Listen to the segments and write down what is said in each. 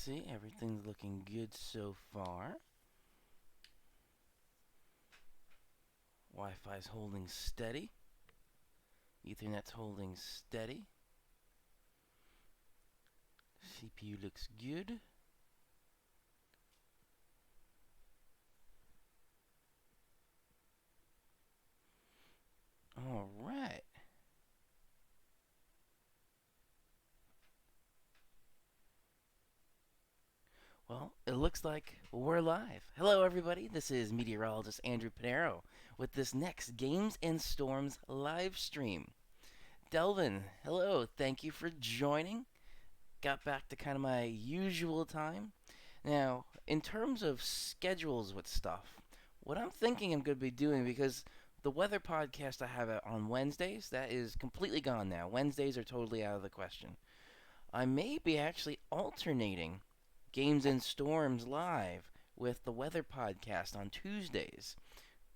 see, everything's looking good so far. Wi-Fi's holding steady. Ethernet's holding steady. CPU looks good. All right. Well, it looks like we're live. Hello, everybody. This is meteorologist Andrew Pinero with this next Games and Storms live stream. Delvin, hello. Thank you for joining. Got back to kind of my usual time. Now, in terms of schedules with stuff, what I'm thinking I'm going to be doing, because the weather podcast I have on Wednesdays, that is completely gone now. Wednesdays are totally out of the question. I may be actually alternating Games and Storms live with the weather podcast on Tuesdays.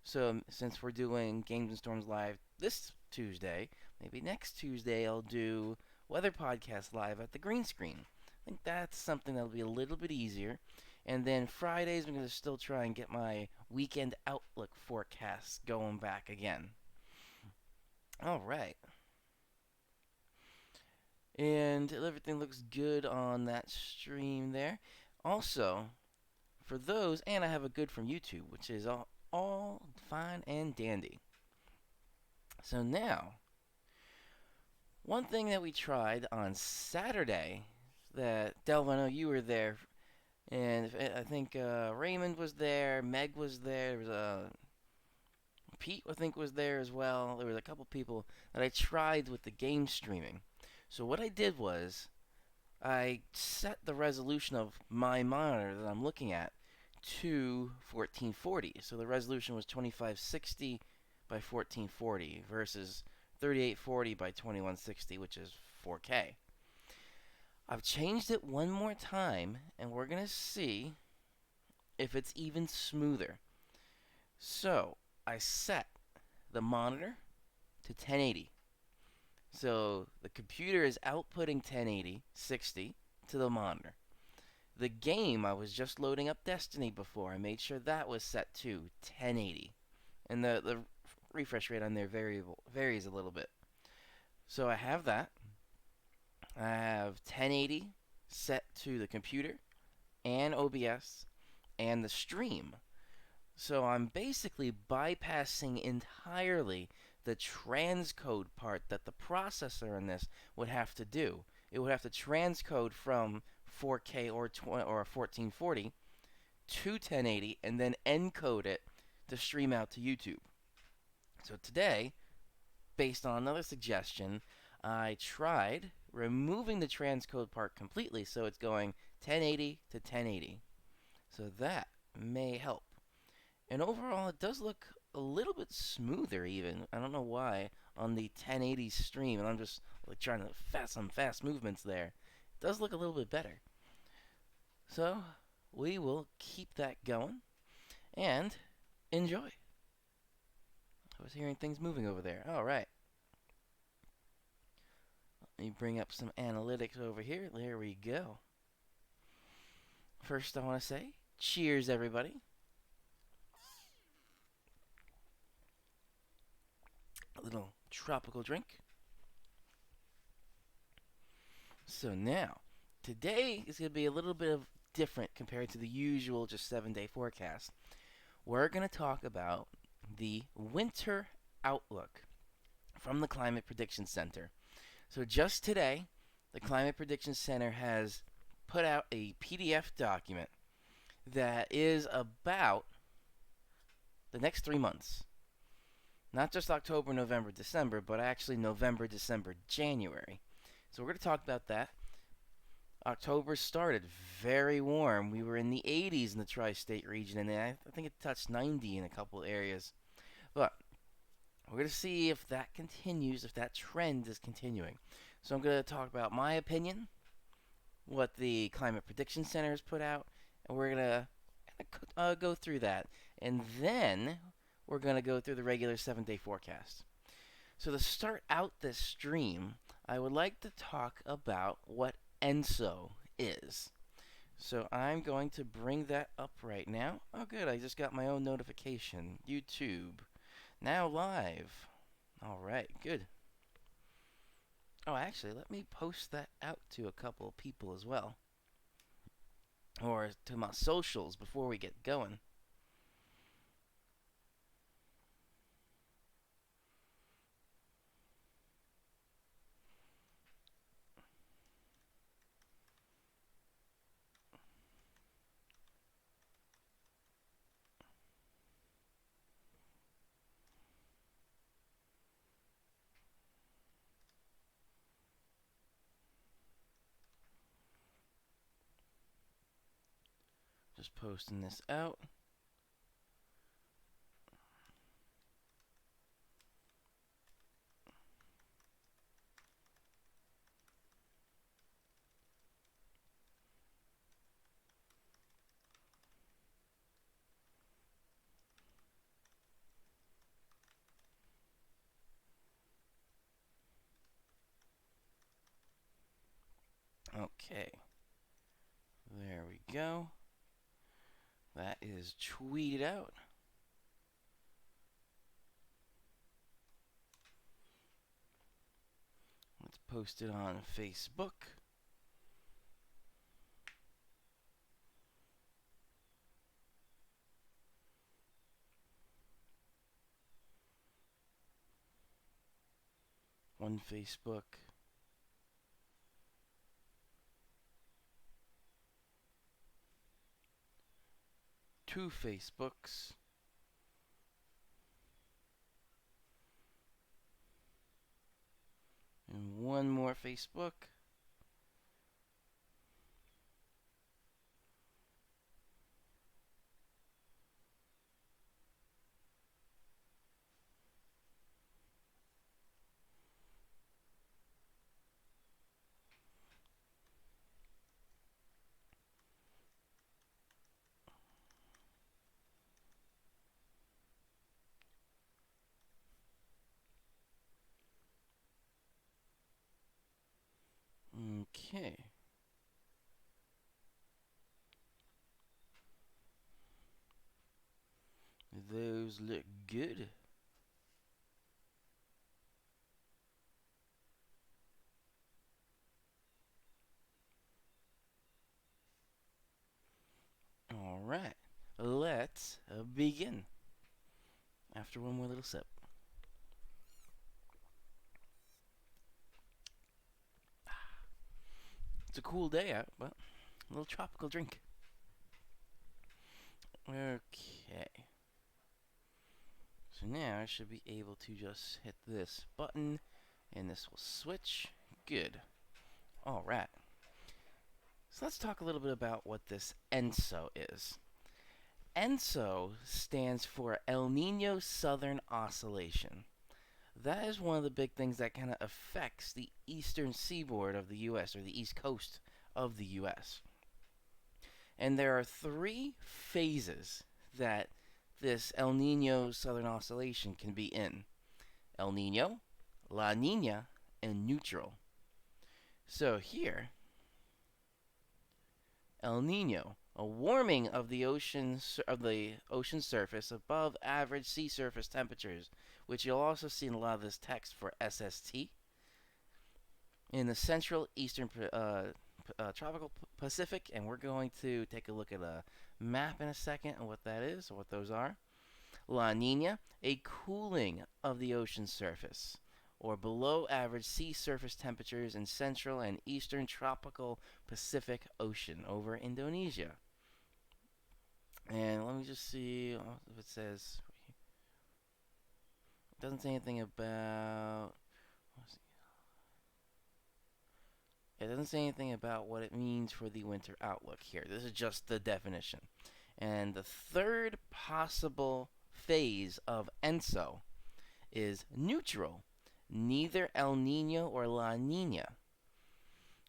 So since we're doing Games and Storms live this Tuesday, maybe next Tuesday I'll do weather podcast live at the green screen. I think that's something that'll be a little bit easier. And then Fridays I'm going to still try and get my weekend outlook forecasts going back again. All right. And everything looks good on that stream there. Also, for those, and I have a good from YouTube, which is all fine and dandy. So now, one thing that we tried on Saturday, that Delvin, I know you were there, and I think Raymond was there, Meg was there, there was Pete, I think, was there as well. There was a couple people that I tried with the game streaming. So what I did was I set the resolution of my monitor that I'm looking at to 1440. So the resolution was 2560 by 1440 versus 3840 by 2160, which is 4K. I've changed it one more time, and we're going to see if it's even smoother. So I set the monitor to 1080. So the computer is outputting 1080, 60 to the monitor. The game, I was just loading up Destiny before. I made sure that was set to 1080. And the refresh rate on there varies a little bit. So I have that. I have 1080 set to the computer and OBS and the stream. So I'm basically bypassing entirely the transcode part that the processor in this would have to do. It would have to transcode from 4K or 1440 to 1080 and then encode it to stream out to YouTube. So today, based on another suggestion, I tried removing the transcode part completely, so it's going 1080 to 1080. So that may help. And overall, it does look a little bit smoother even. I don't know why on the 1080 stream, and I'm just like trying to some fast movements there. It does look a little bit better. So we will keep that going and enjoy. I was hearing things moving over there. All right. Let me bring up some analytics over here. There we go. First, I want to say cheers, everybody. A little tropical drink. So now, today is going to be a little bit of different compared to the usual just 7-day forecast. We're going to talk about the winter outlook from the Climate Prediction Center. So just today, the Climate Prediction Center has put out a PDF document that is about the next 3 months. Not just October, November, December, but actually November, December, January. So we're going to talk about that. October started very warm. We were in the 80s in the tri-state region, and I think it touched 90 in a couple areas. But we're going to see if that continues, if that trend is continuing. So I'm going to talk about my opinion, what the Climate Prediction Center has put out, and we're going to go through that. And then we're going to go through the regular 7-day forecast. So to start out this stream, I would like to talk about what ENSO is. So I'm going to bring that up right now. Oh, good. I just got my own notification. YouTube. Now live. All right, good. Oh, actually, let me post that out to a couple of people as well. Or to my socials before we get going. Just posting this out. Okay. There we go. That is tweeted out. Let's post it on Facebook. One Facebook. Two Facebooks. And one more Facebook. Okay. Those look good. All right. Let's begin. After one more little sip. It's a cool day out, but a little tropical drink. Okay. So now I should be able to just hit this button and this will switch. Good. All right. So let's talk a little bit about what this ENSO is. ENSO stands for El Nino Southern Oscillation. That is one of the big things that kind of affects the eastern seaboard of the U.S. or the east coast of the U.S. And there are three phases that this El Nino Southern Oscillation can be in: El Nino, La Nina, and neutral. So here, El Nino, a warming of the ocean surface above average sea surface temperatures, which you'll also see in a lot of this text for SST, in the central eastern tropical Pacific, and we're going to take a look at a map in a second and what that is, or what those are. La Nina, a cooling of the ocean surface, or below average sea surface temperatures in central and eastern tropical Pacific Ocean over Indonesia. And let me just see if it says. It doesn't say anything about. It doesn't say anything about what it means for the winter outlook here. This is just the definition. And the third possible phase of ENSO is neutral, neither El Nino or La Nina.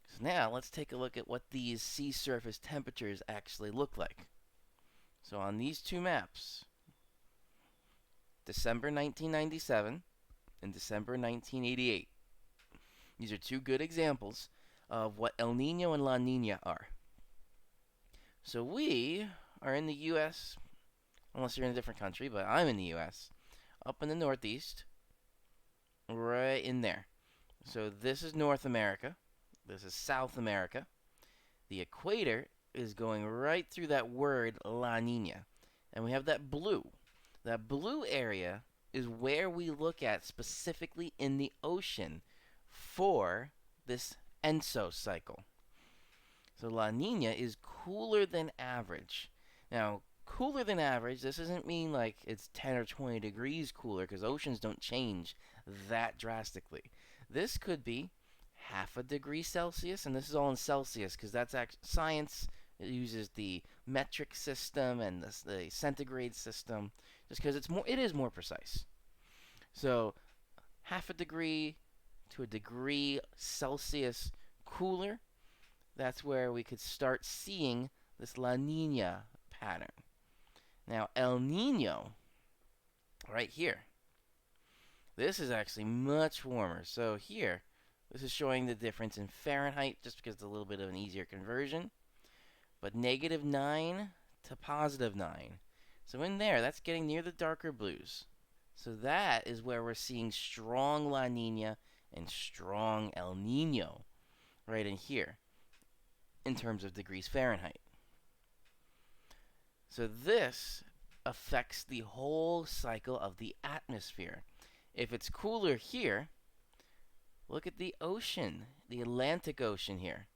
So now let's take a look at what these sea surface temperatures actually look like. So on these two maps, December 1997 and December 1988. These are two good examples of what El Nino and La Nina are. So we are in the U.S., unless you're in a different country, but I'm in the U.S., up in the Northeast, right in there. So this is North America. This is South America. The equator is going right through that word La Nina. And we have that blue. That blue area is where we look at specifically in the ocean for this ENSO cycle. So La Nina is cooler than average. Now, cooler than average, this doesn't mean like it's 10 or 20 degrees cooler because oceans don't change that drastically. This could be half a degree Celsius, and this is all in Celsius because that's science. It uses the metric system and the centigrade system just because it is more precise. So half a degree to a degree Celsius cooler, that's where we could start seeing this La Nina pattern. Now El Nino, right here, this is actually much warmer. So here, this is showing the difference in Fahrenheit just because it's a little bit of an easier conversion. But -9 to +9. So in there, that's getting near the darker blues. So that is where we're seeing strong La Nina and strong El Nino right in here in terms of degrees Fahrenheit. So this affects the whole cycle of the atmosphere. If it's cooler here, look at the ocean, the Atlantic Ocean here.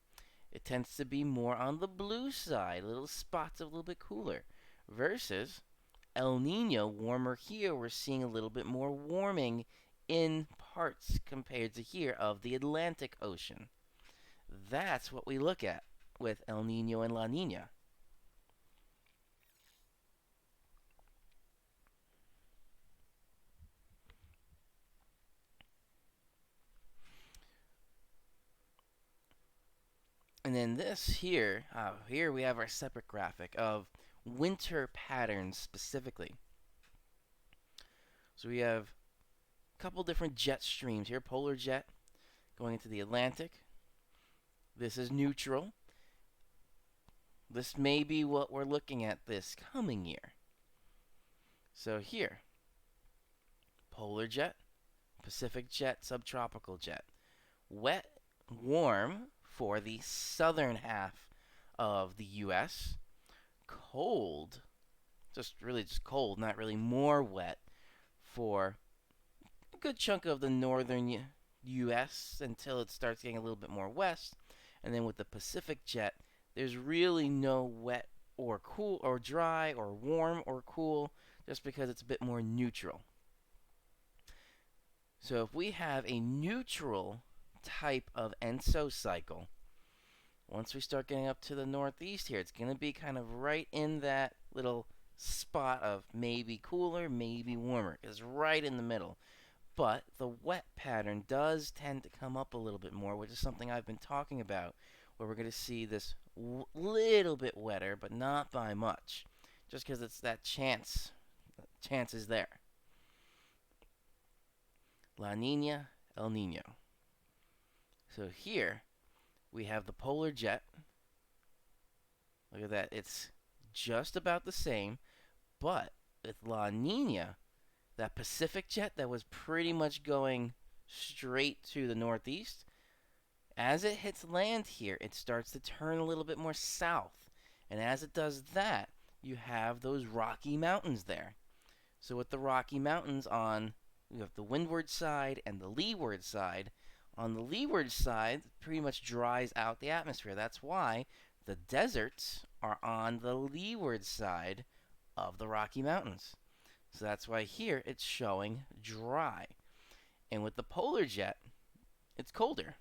It tends to be more on the blue side, little spots a little bit cooler. Versus El Nino, warmer here, we're seeing a little bit more warming in parts compared to here of the Atlantic Ocean. That's what we look at with El Nino and La Nina. And then this here, here we have our separate graphic of winter patterns specifically. So we have a couple different jet streams here. Polar jet going into the Atlantic. This is neutral. This may be what we're looking at this coming year. So here, polar jet, Pacific jet, subtropical jet. Wet, warm for the southern half of the U.S. Cold, just cold, not really more wet for a good chunk of the northern U.S. until it starts getting a little bit more west. And then with the Pacific jet, there's really no wet or cool or dry or warm or cool just because it's a bit more neutral. So if we have a neutral type of ENSO cycle, once we start getting up to the northeast here, it's going to be kind of right in that little spot of maybe cooler, maybe warmer. It's right in the middle. But the wet pattern does tend to come up a little bit more, which is something I've been talking about, where we're going to see this little bit wetter, but not by much, just because it's that chance is there. La Nina, El Nino. So here we have the polar jet. Look at that. It's just about the same, but with La Nina, that Pacific jet that was pretty much going straight to the northeast, as it hits land here, it starts to turn a little bit more south. And as it does that, you have those Rocky Mountains there. So with the Rocky Mountains on, you have the windward side and the leeward side. On the leeward side, it pretty much dries out the atmosphere. That's why the deserts are on the leeward side of the Rocky Mountains. So that's why here it's showing dry. And with the polar jet, it's colder.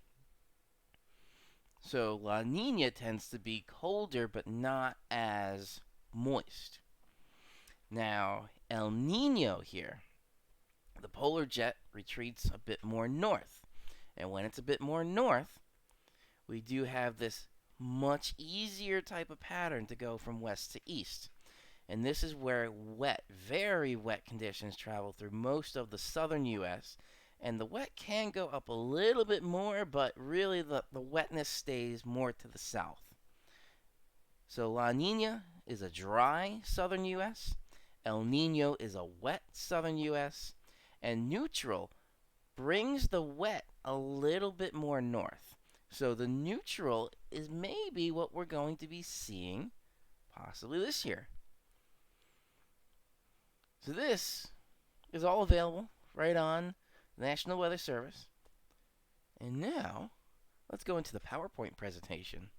So La Nina tends to be colder but not as moist. Now, El Nino here, the polar jet retreats a bit more north. And when it's a bit more north, we do have this much easier type of pattern to go from west to east. And this is where wet, very wet conditions travel through most of the southern U.S. And the wet can go up a little bit more, but really the wetness stays more to the south. So La Nina is a dry southern U.S., El Nino is a wet southern U.S., and neutral brings the wet a little bit more north. So the neutral is maybe what we're going to be seeing possibly this year. So this is all available right on the National Weather Service. And now, let's go into the PowerPoint presentation.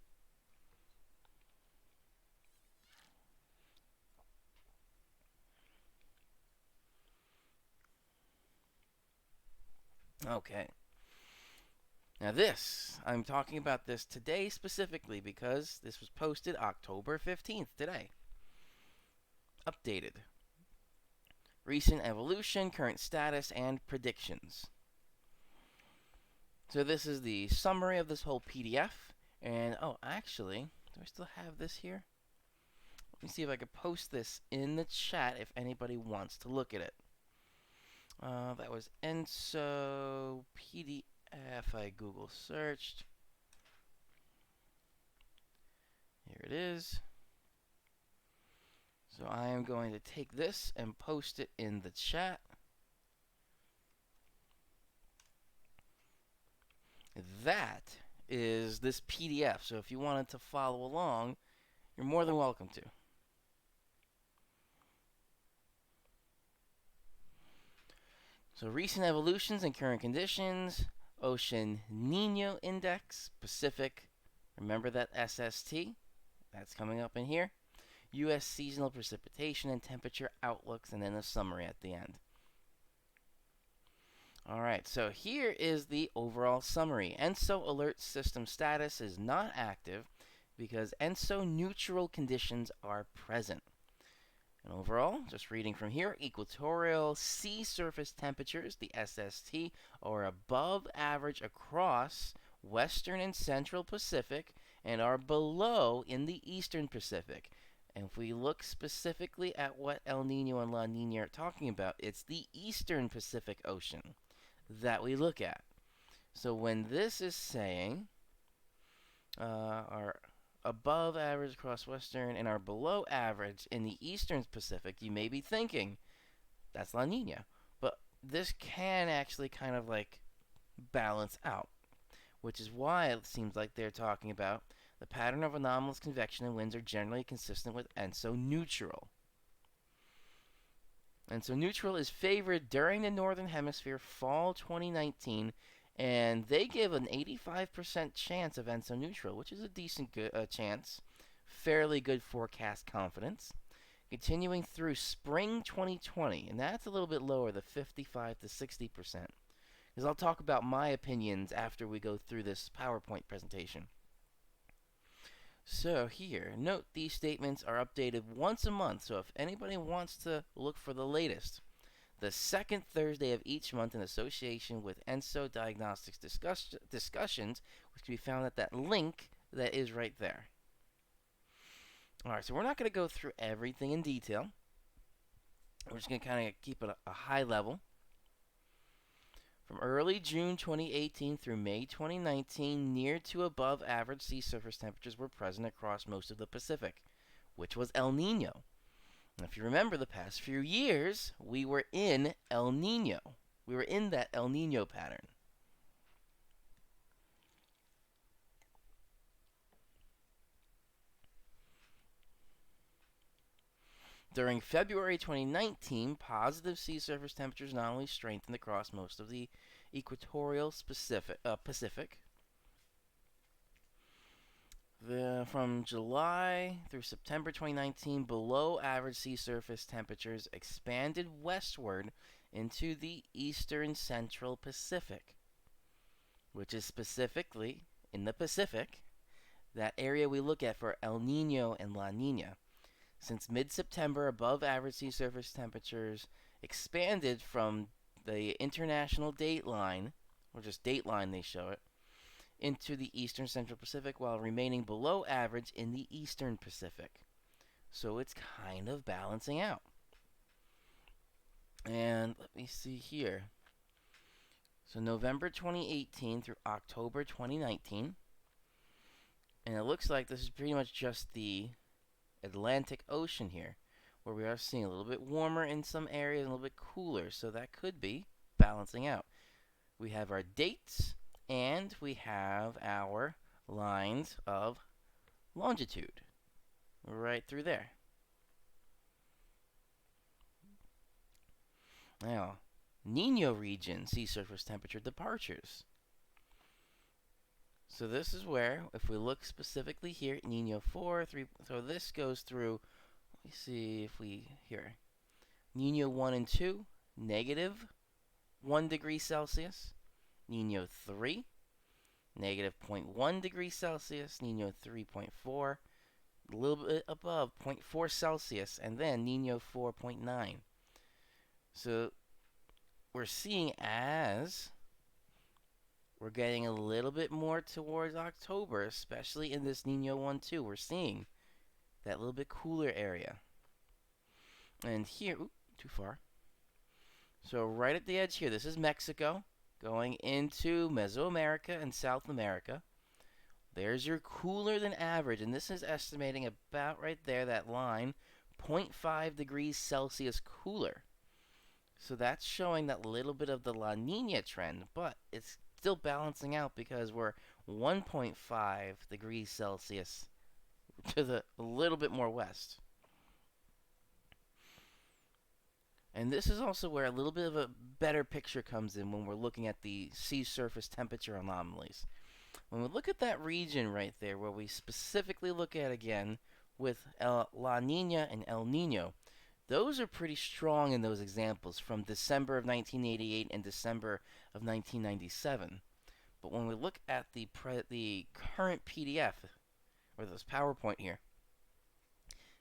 Okay. Now this, I'm talking about this today specifically because this was posted October 15th today. Updated. Recent evolution, current status, and predictions. So this is the summary of this whole PDF. And, oh, actually, do I still have this here? Let me see if I can post this in the chat if anybody wants to look at it. That was ENSO PDF. I Google searched. Here it is. So I am going to take this and post it in the chat. That is this PDF. So if you wanted to follow along, you're more than welcome to. So recent evolutions and current conditions, Ocean Nino Index, Pacific, remember that SST, that's coming up in here, U.S. seasonal precipitation and temperature outlooks, and then a summary at the end. Alright, so here is the overall summary. ENSO alert system status is not active because ENSO neutral conditions are present. And overall, just reading from here, equatorial sea surface temperatures, the SST, are above average across western and central Pacific and are below in the eastern Pacific. And if we look specifically at what El Nino and La Nina are talking about, it's the eastern Pacific Ocean that we look at. So when this is saying are above average across western and are below average in the eastern Pacific, you may be thinking that's La Nina. But this can actually kind of like balance out, which is why it seems like they're talking about the pattern of anomalous convection and winds are generally consistent with ENSO neutral. ENSO neutral is favored during the Northern Hemisphere fall 2019, and they give an 85% chance of ENSO neutral, which is a decent chance. Fairly good forecast confidence. Continuing through spring 2020, and that's a little bit lower, the 55 to 60%. Because I'll talk about my opinions after we go through this PowerPoint presentation. So here, note these statements are updated once a month, so if anybody wants to look for the latest, the second Thursday of each month in association with ENSO Diagnostics discussions, which can be found at that link that is right there. Alright, so we're not going to go through everything in detail. We're just going to kind of keep it a high level. From early June 2018 through May 2019, near to above average sea surface temperatures were present across most of the Pacific, which was El Nino. And if you remember the past few years, we were in El Nino. We were in that El Nino pattern. During February 2019, positive sea surface temperatures not only strengthened across most of the equatorial Pacific. From July through September 2019, below average sea surface temperatures expanded westward into the eastern central Pacific, which is specifically in the Pacific, that area we look at for El Nino and La Nina. Since mid-September, above average sea surface temperatures expanded from the international date line, or just date line they show it, into the eastern central Pacific while remaining below average in the eastern Pacific. So it's kind of balancing out. And let me see here. So November 2018 through October 2019. And it looks like this is pretty much just the Atlantic Ocean here, where we are seeing a little bit warmer in some areas and a little bit cooler. So that could be balancing out. We have our dates and we have our lines of longitude right through there. Now, Nino region sea surface temperature departures. So this is where, if we look specifically here, Nino 4, 3, so this goes through, let me see if we, here, Nino 1 and 2, negative 1 degree Celsius, Nino 3, negative 0.1 degrees Celsius, Nino 3.4, a little bit above 0.4 Celsius, and then Nino 4.9. So we're seeing as we're getting a little bit more towards October, especially in this Nino 1 2. We're seeing that little bit cooler area. And here, too far. So right at the edge here, this is Mexico going into Mesoamerica and South America. There's your cooler than average, and this is estimating about right there, that line, 0.5 degrees Celsius cooler. So that's showing that little bit of the La Nina trend, but it's still balancing out because we're 1.5 degrees Celsius to the a little bit more west. And this is also where a little bit of a better picture comes in when we're looking at the sea surface temperature anomalies. When we look at that region right there, where we specifically look at again with La Nina and El Nino, those are pretty strong in those examples from December of 1988 and December of 1997. But when we look at the current PDF, or this PowerPoint here,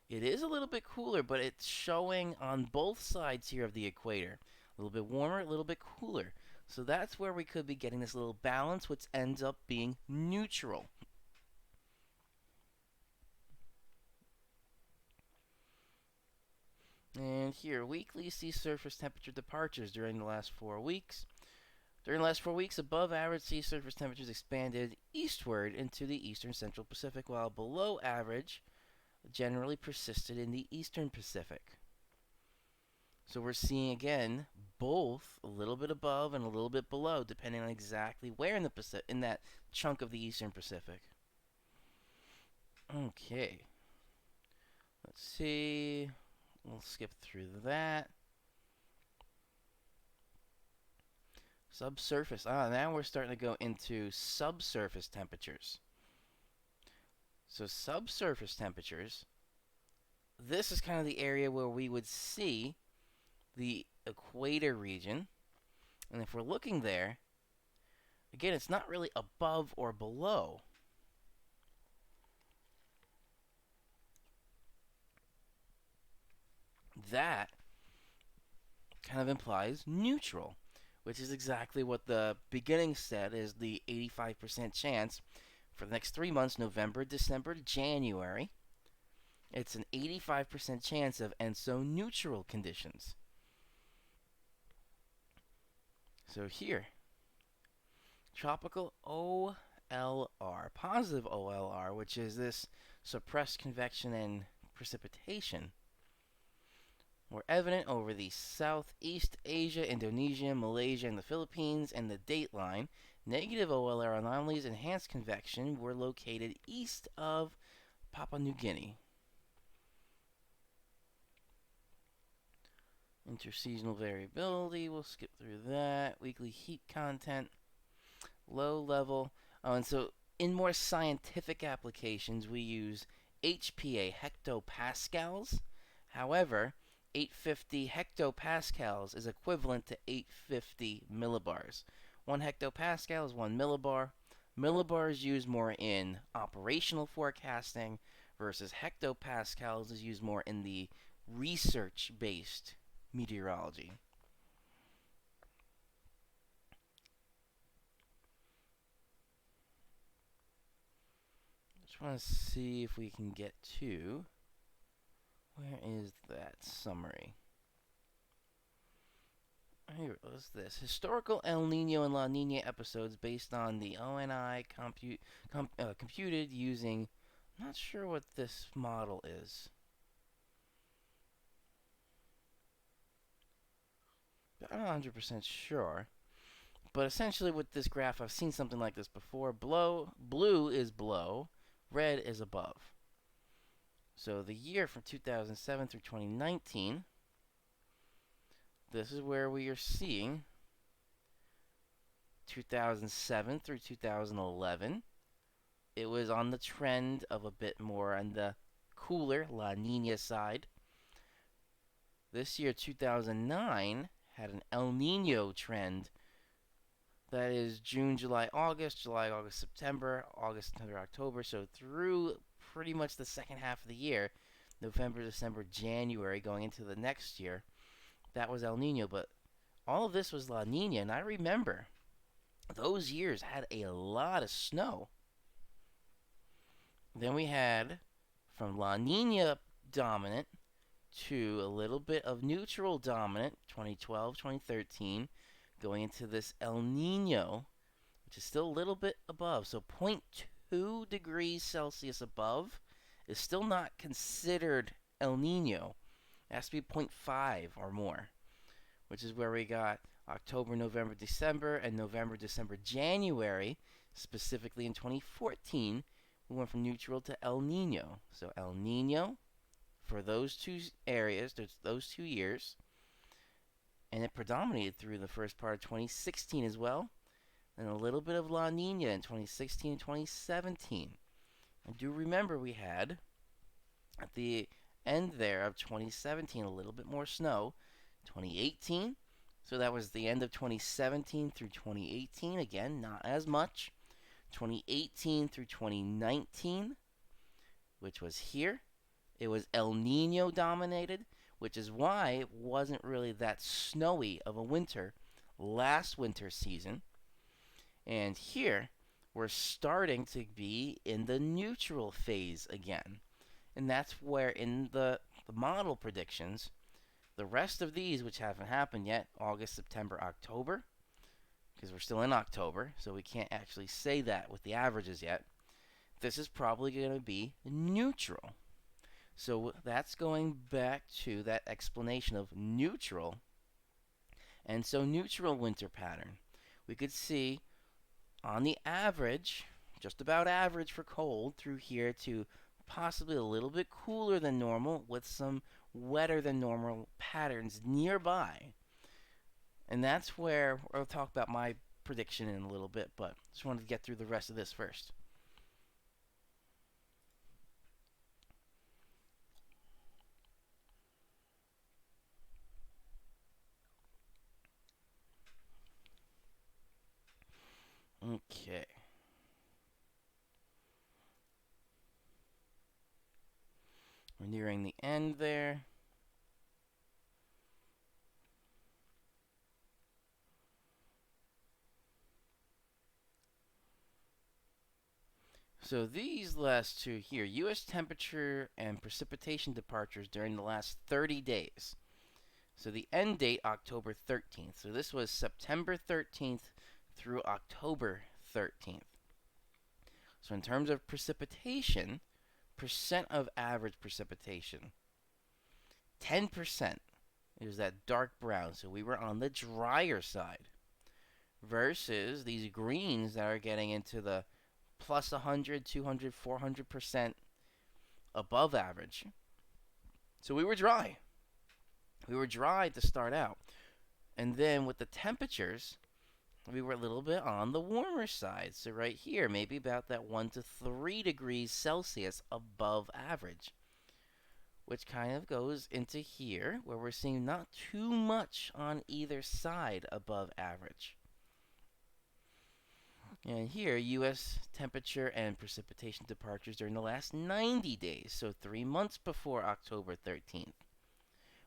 it is a little bit cooler, but it's showing on both sides here of the equator. A little bit warmer, a little bit cooler. So that's where we could be getting this little balance, which ends up being neutral. And here, weekly sea surface temperature departures during the last 4 weeks. During the last 4 weeks, above average sea surface temperatures expanded eastward into the eastern central Pacific, while below average generally persisted in the eastern Pacific. So we're seeing again both a little bit above and a little bit below, depending on exactly where in the Pacific, in that chunk of the eastern Pacific. Okay. Let's see. We'll skip through that. Subsurface. Now we're starting to go into subsurface temperatures. So subsurface temperatures, this is kind of the area where we would see the equator region. And if we're looking there, again, it's not really above or below. That kind of implies neutral, which is exactly what the beginning said is the 85% chance for the next 3 months, November, December, January. It's an 85% chance of ENSO neutral conditions. So here, tropical OLR, positive OLR, which is this suppressed convection and precipitation, were evident over the Southeast Asia, Indonesia, Malaysia, and the Philippines, and the dateline. Negative OLR anomalies, enhanced convection, were located east of Papua New Guinea. Interseasonal variability, we'll skip through that. Weekly heat content, low level. And so in more scientific applications, we use HPA, hectopascals. However, 850 hectopascals is equivalent to 850 millibars. 1 hectopascal is 1 millibar. Millibar is used more in operational forecasting versus hectopascals is used more in the research-based meteorology. Just want to see if we can get to, where is that summary? Here, what's this? Historical El Nino and La Nina episodes based on the ONI computed using Not sure what this model is. I'm not 100% sure. But essentially with this graph, I've seen something like this before. Blue is below, red is above. So the year from 2007 through 2019, this is where we are seeing 2007 through 2011. It was on the trend of a bit more on the cooler La Nina side. This year, 2009, had an El Nino trend. That is June, July, August, July, August, September, August, September, October. So through pretty much the second half of the year, November, December, January, going into the next year, that was El Nino. But all of this was La Nina, and I remember those years had a lot of snow. Then we had from La Nina dominant to a little bit of neutral dominant, 2012, 2013, going into this El Nino, which is still a little bit above. So 0.2 degrees Celsius above is still not considered El Nino. It has to be zero point 0.5 or more, which is where we got October, November, December, and November, December, January. Specifically in 2014, we went from neutral to El Nino. So El Nino for those two areas, those 2 years, and it predominated through the first part of 2016 as well, and a little bit of La Nina in 2016 and 2017. I do remember we had, at the end there of 2017, a little bit more snow. 2018, so that was the end of 2017 through 2018. Again, not as much. 2018 through 2019, which was here. It was El Nino dominated, which is why it wasn't really that snowy of a winter last winter season. And here, we're starting to be in the neutral phase again. And that's where in the model predictions, the rest of these, which haven't happened yet, August, September, October, because we're still in October, so we can't actually say that with the averages yet, this is probably going to be neutral. So that's going back to that explanation of neutral. And so neutral winter pattern. We could see on the average, just about average for cold through here to possibly a little bit cooler than normal with some wetter than normal patterns nearby. And that's where I'll talk about my prediction in a little bit, but just wanted to get through the rest of this first. Okay. We're nearing the end there. So these last two here, U.S. temperature and precipitation departures during the last 30 days. So the end date, October 13th. So this was September 13th through October 13th. So in terms of precipitation, percent of average precipitation, 10% is that dark brown. So we were on the drier side. Versus these greens that are getting into the plus 100, 200, 400% above average. So we were dry. We were dry to start out. And then with the temperatures, we were a little bit on the warmer side. So right here, maybe about that 1 to 3 degrees Celsius above average. Which kind of goes into here, where we're seeing not too much on either side above average. And here, U.S. temperature and precipitation departures during the last 90 days, so 3 months before October 13th,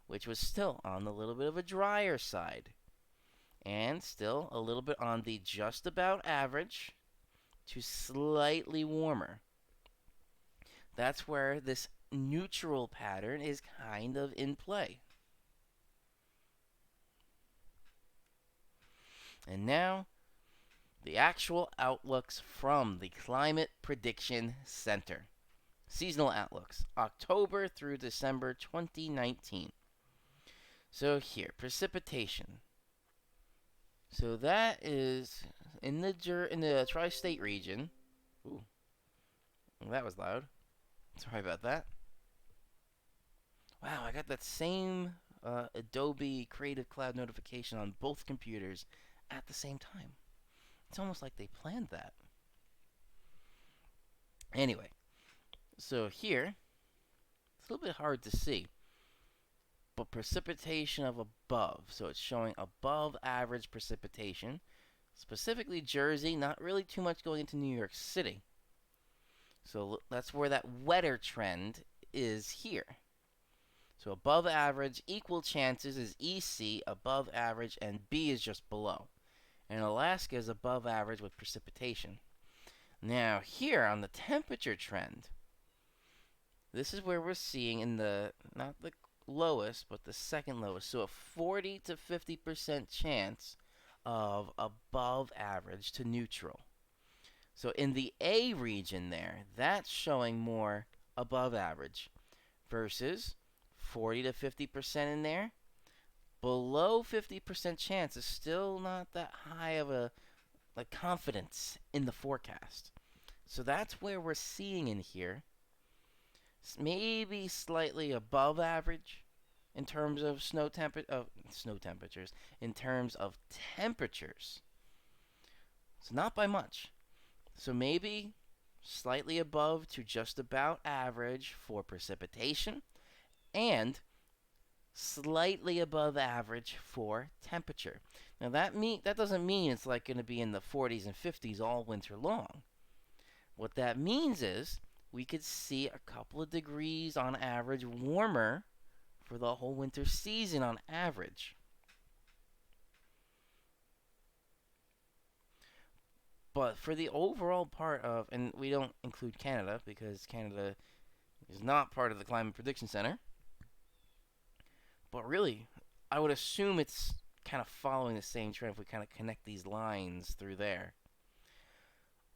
which was still on the little bit of a drier side. And still a little bit on the just about average to slightly warmer. That's where this neutral pattern is kind of in play. And now, the actual outlooks from the Climate Prediction Center. Seasonal outlooks, October through December 2019. So here, precipitation. So that is in the tri-state region. Ooh, well, that was loud. Sorry about that. Wow, I got that same Adobe Creative Cloud notification on both computers at the same time. It's almost like they planned that. Anyway, so here, it's a little bit hard to see, but precipitation of above. So it's showing above average precipitation, specifically Jersey, not really too much going into New York City. So that's where that wetter trend is here. So above average, equal chances is EC, above average, and B is just below. And Alaska is above average with precipitation. Now, here on the temperature trend, this is where we're seeing in the, not the lowest, but the second lowest. So a 40 to 50% chance of above average to neutral. So in the A region there, that's showing more above average versus 40 to 50% in there. Below 50% chance is still not that high of a confidence in the forecast. So that's where we're seeing in here maybe slightly above average in terms of snow temperatures, in terms of temperatures. So not by much. So maybe slightly above to just about average for precipitation, and slightly above average for temperature. Now that doesn't mean it's like going to be in the 40s and 50s all winter long. What that means is we could see a couple of degrees on average warmer for the whole winter season on average. But for the overall part of, and we don't include Canada because Canada is not part of the Climate Prediction Center, but really, I would assume it's kind of following the same trend if we kind of connect these lines through there.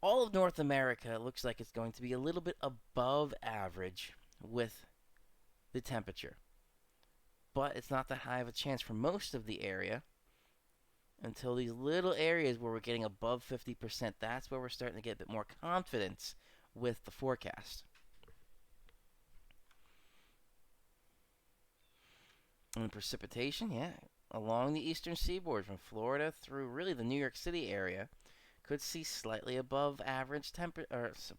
All of North America looks like it's going to be a little bit above average with the temperature. But it's not that high of a chance for most of the area until these little areas where we're getting above 50%. That's where we're starting to get a bit more confidence with the forecast. And precipitation, yeah, along the eastern seaboard from Florida through really the New York City area, could see slightly above average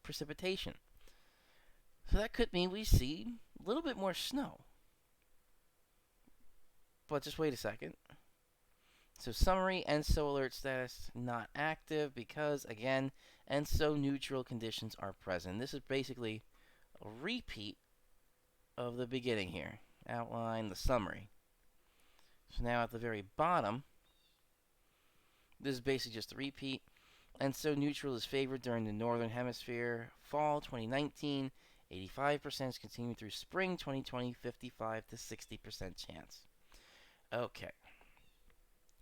precipitation. So that could mean we see a little bit more snow. But just wait a second. So summary, ENSO alert status not active because, again, ENSO neutral conditions are present. This is basically a repeat of the beginning here. Outline the summary. So now at the very bottom, this is basically just a repeat. ENSO neutral is favored during the northern hemisphere. Fall 2019, 85% is continuing through spring 2020, 55 to 60% chance. Okay.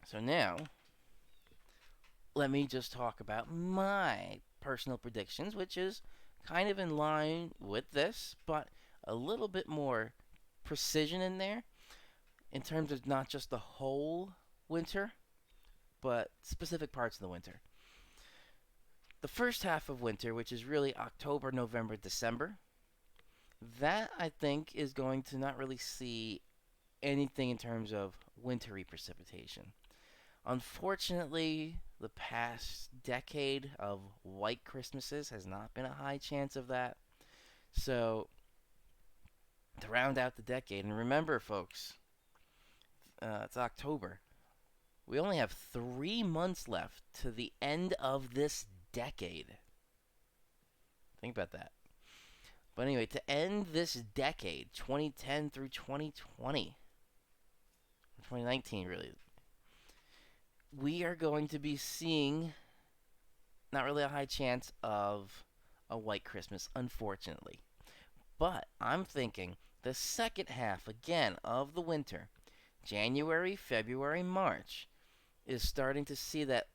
So now, let me just talk about my personal predictions, which is kind of in line with this, but a little bit more precision in there in terms of not just the whole winter, but specific parts of the winter. The first half of winter, which is really October, November, December, that I think is going to not really see anything in terms of wintry precipitation. Unfortunately, the past decade of white Christmases has not been a high chance of that. So, to round out the decade, and remember, folks, it's October. We only have 3 months left to the end of this decade. Think about that. But anyway, to end this decade, 2010 through 2020, 2019 really, we are going to be seeing not really a high chance of a white Christmas, unfortunately. But I'm thinking the second half, again, of the winter, January, February, March, is starting to see that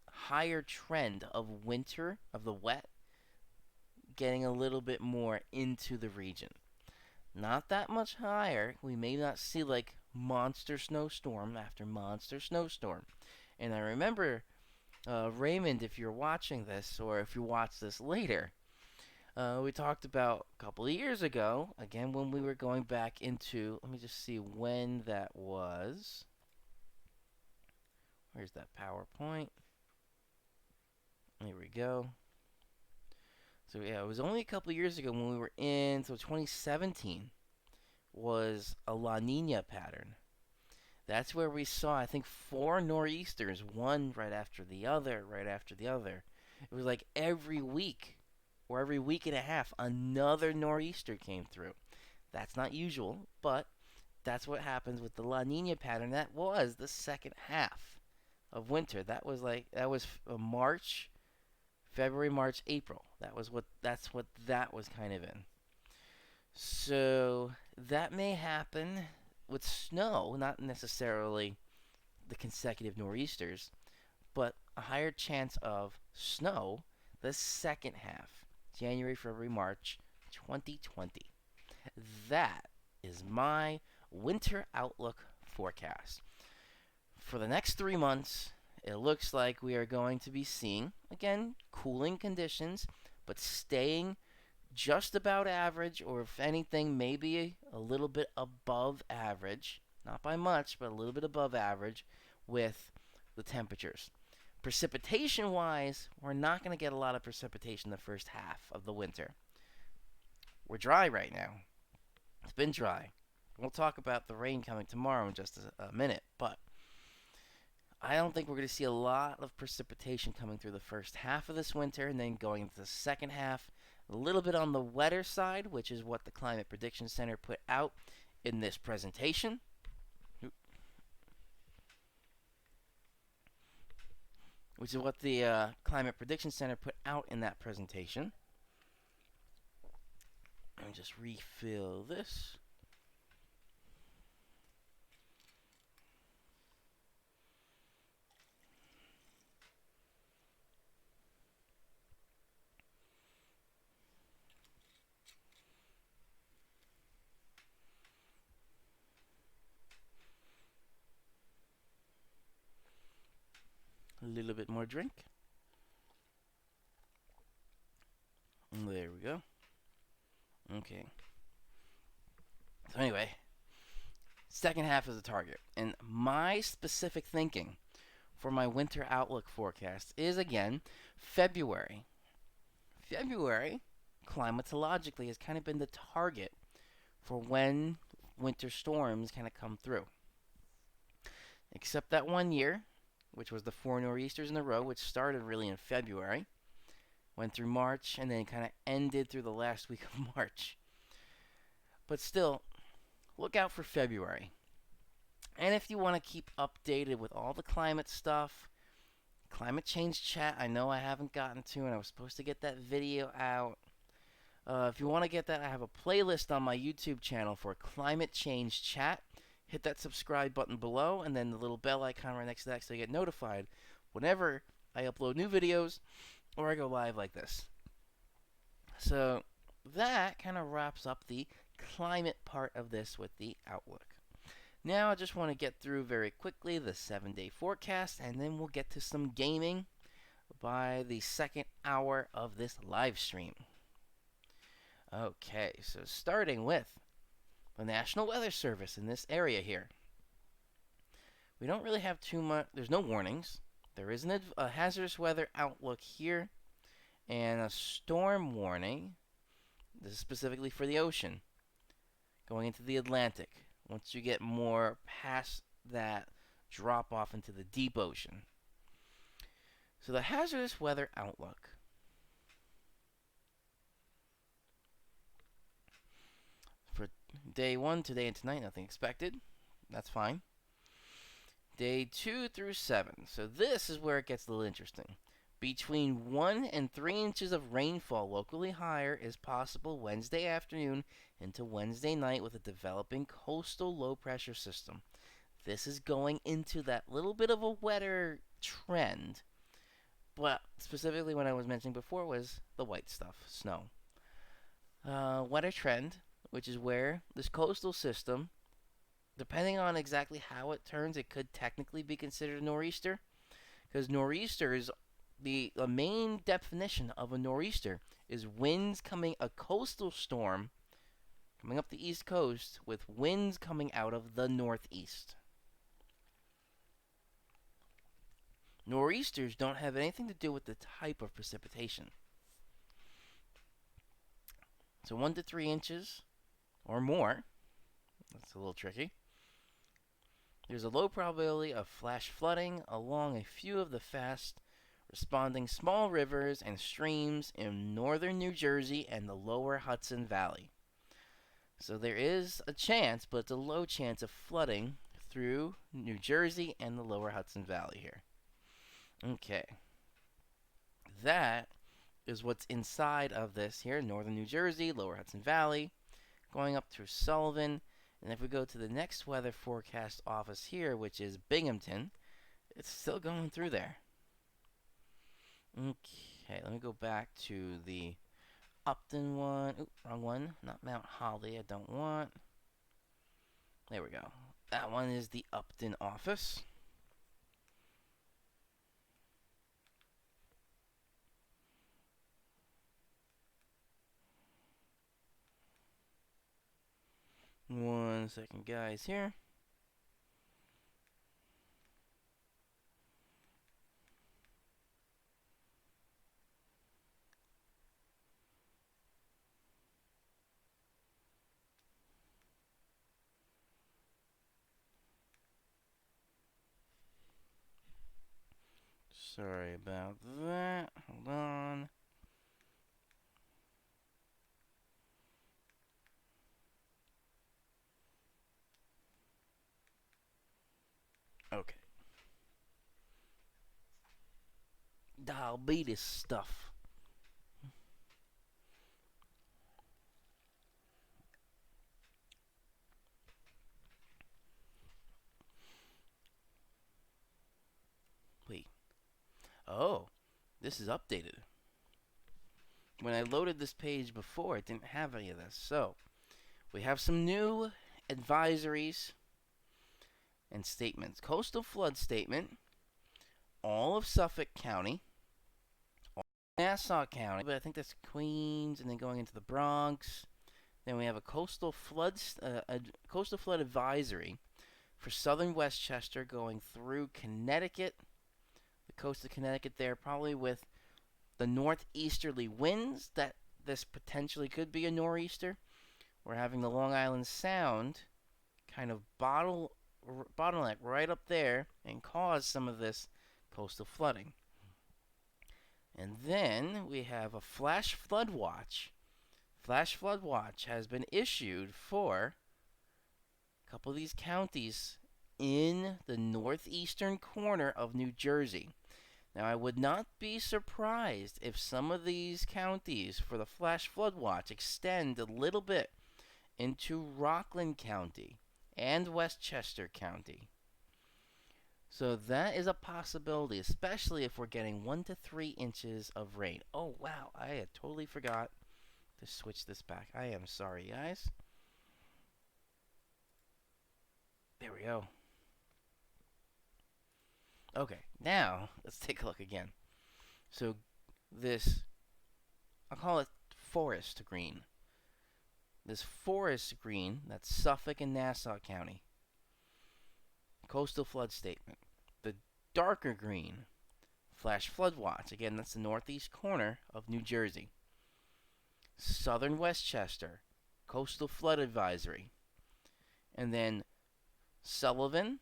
higher trend of winter, of the wet, getting a little bit more into the region. Not that much higher. We may not see like monster snowstorm after monster snowstorm. And I remember, Raymond, if you're watching this or if you watch this later, we talked about a couple of years ago, again, when we were going back into, let me just see when that was. Where's that PowerPoint? There we go. So yeah, it was only a couple of years ago when we were in, so 2017 was a La Nina pattern. That's where we saw, I think, 4 nor'easters, one right after the other, right after the other. It was like every week or every week and a half, another nor'easter came through. That's not usual, but that's what happens with the La Nina pattern. That was the second half of winter. That was March, February, March, April. That's what that was kind of in. So that may happen with snow, not necessarily the consecutive nor'easters, but a higher chance of snow the second half, January, February, March 2020. That is my winter outlook forecast. For the next 3 months, it looks like we are going to be seeing, again, cooling conditions, but staying just about average, or if anything, maybe a little bit above average. Not by much, but a little bit above average with the temperatures. Precipitation wise, we're not going to get a lot of precipitation the first half of the winter. We're dry right now. It's been dry. We'll talk about the rain coming tomorrow in just a minute, but I don't think we're going to see a lot of precipitation coming through the first half of this winter, and then going into the second half, a little bit on the wetter side, which is what the Climate Prediction Center put out in this presentation. Which is what the Climate Prediction Center put out in that presentation. Let me just refill this. A little bit more drink. There we go. Okay. So anyway, second half is the target. And my specific thinking for my winter outlook forecast is, again, February. February, climatologically, has kind of been the target for when winter storms kind of come through. Except that one year, which was the 4 nor'easters in a row, which started really in February, went through March, and then kind of ended through the last week of March. But still, look out for February. And if you want to keep updated with all the climate stuff, climate change chat, I know I haven't gotten to, and I was supposed to get that video out. If you want to get that, I have a playlist on my YouTube channel for climate change chat. Hit that subscribe button below, and then the little bell icon right next to that so you get notified whenever I upload new videos or I go live like this. So that kind of wraps up the climate part of this with the outlook. Now I just want to get through very quickly the 7-day forecast, and then we'll get to some gaming by the second hour of this live stream. Okay, so starting with the National Weather Service in this area here. We don't really have too much, there's no warnings. There is a hazardous weather outlook here and a storm warning. This is specifically for the ocean going into the Atlantic. Once you get more past that drop off into the deep ocean. So the hazardous weather outlook. For day 1, today and tonight, nothing expected. That's fine. Day 2 through 7. So this is where it gets a little interesting. Between 1 and 3 inches of rainfall, locally higher, is possible Wednesday afternoon into Wednesday night with a developing coastal low pressure system. This is going into that little bit of a wetter trend. But specifically what I was mentioning before was the white stuff, snow. weather trend, which is where this coastal system, depending on exactly how it turns, it could technically be considered a nor'easter. Because nor'easters, the main definition of a nor'easter is winds coming, a coastal storm coming up the east coast with winds coming out of the northeast. Nor'easters don't have anything to do with the type of precipitation. So 1 to 3 inches or more, that's a little tricky. There's a low probability of flash flooding along a few of the fast responding small rivers and streams in northern New Jersey and the lower Hudson Valley. So there is a chance, but it's a low chance of flooding through New Jersey and the lower Hudson Valley here. Okay. That is what's inside of this here, northern New Jersey, lower Hudson Valley, going up through Sullivan. And if we go to the next weather forecast office here, which is Binghamton, it's still going through there. Okay, let me go back to the Upton one. Oop, wrong one. Not Mount Holly. I don't want. There we go. That one is the Upton office. One second, guys, here. Sorry about that. Hold on. Okay. Diabetes stuff. Wait. Oh, this is updated. When I loaded this page before, it didn't have any of this. So, we have some new advisories and statements. Coastal flood statement. All of Suffolk County. All of Nassau County. But I think that's Queens and then going into the Bronx. Then we have a coastal flood advisory for southern Westchester going through Connecticut, the coast of Connecticut there, probably with the northeasterly winds that this potentially could be a nor'easter. We're having the Long Island Sound kind of bottleneck right up there and cause some of this coastal flooding. And then we have a flash flood watch. Flash flood watch has been issued for a couple of these counties in the northeastern corner of New Jersey. Now, I would not be surprised if some of these counties for the flash flood watch extend a little bit into Rockland County and Westchester County. So that is a possibility, especially if we're getting 1 to 3 inches of rain. Oh, wow, I had totally forgot to switch this back. I am sorry, guys. There we go. Okay, now let's take a look again. So this, I'll call it forest green. This forest green, that's Suffolk and Nassau County. Coastal flood statement. The darker green, flash flood watch. Again, that's the northeast corner of New Jersey. Southern Westchester, coastal flood advisory. And then Sullivan,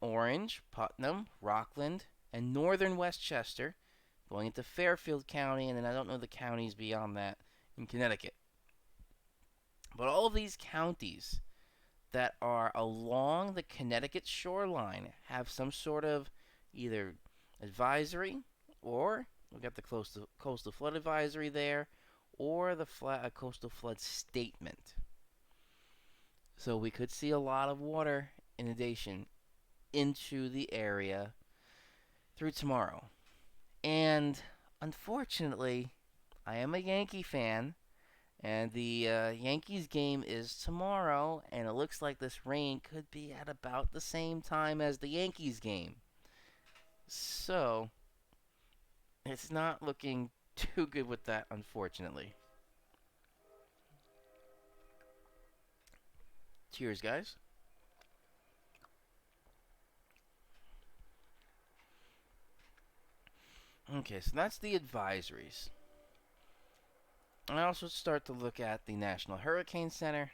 Orange, Putnam, Rockland, and northern Westchester, going into Fairfield County, and then I don't know the counties beyond that in Connecticut. But all of these counties that are along the Connecticut shoreline have some sort of either advisory, or we've got the coastal flood advisory there, or the coastal flood statement. So we could see a lot of water inundation into the area through tomorrow. And unfortunately, I am a Yankee fan, And the Yankees game is tomorrow, and it looks like this rain could be at about the same time as the Yankees game. So, it's not looking too good with that, unfortunately. Cheers, guys. Okay, so that's the advisories. I also start to look at the National Hurricane Center.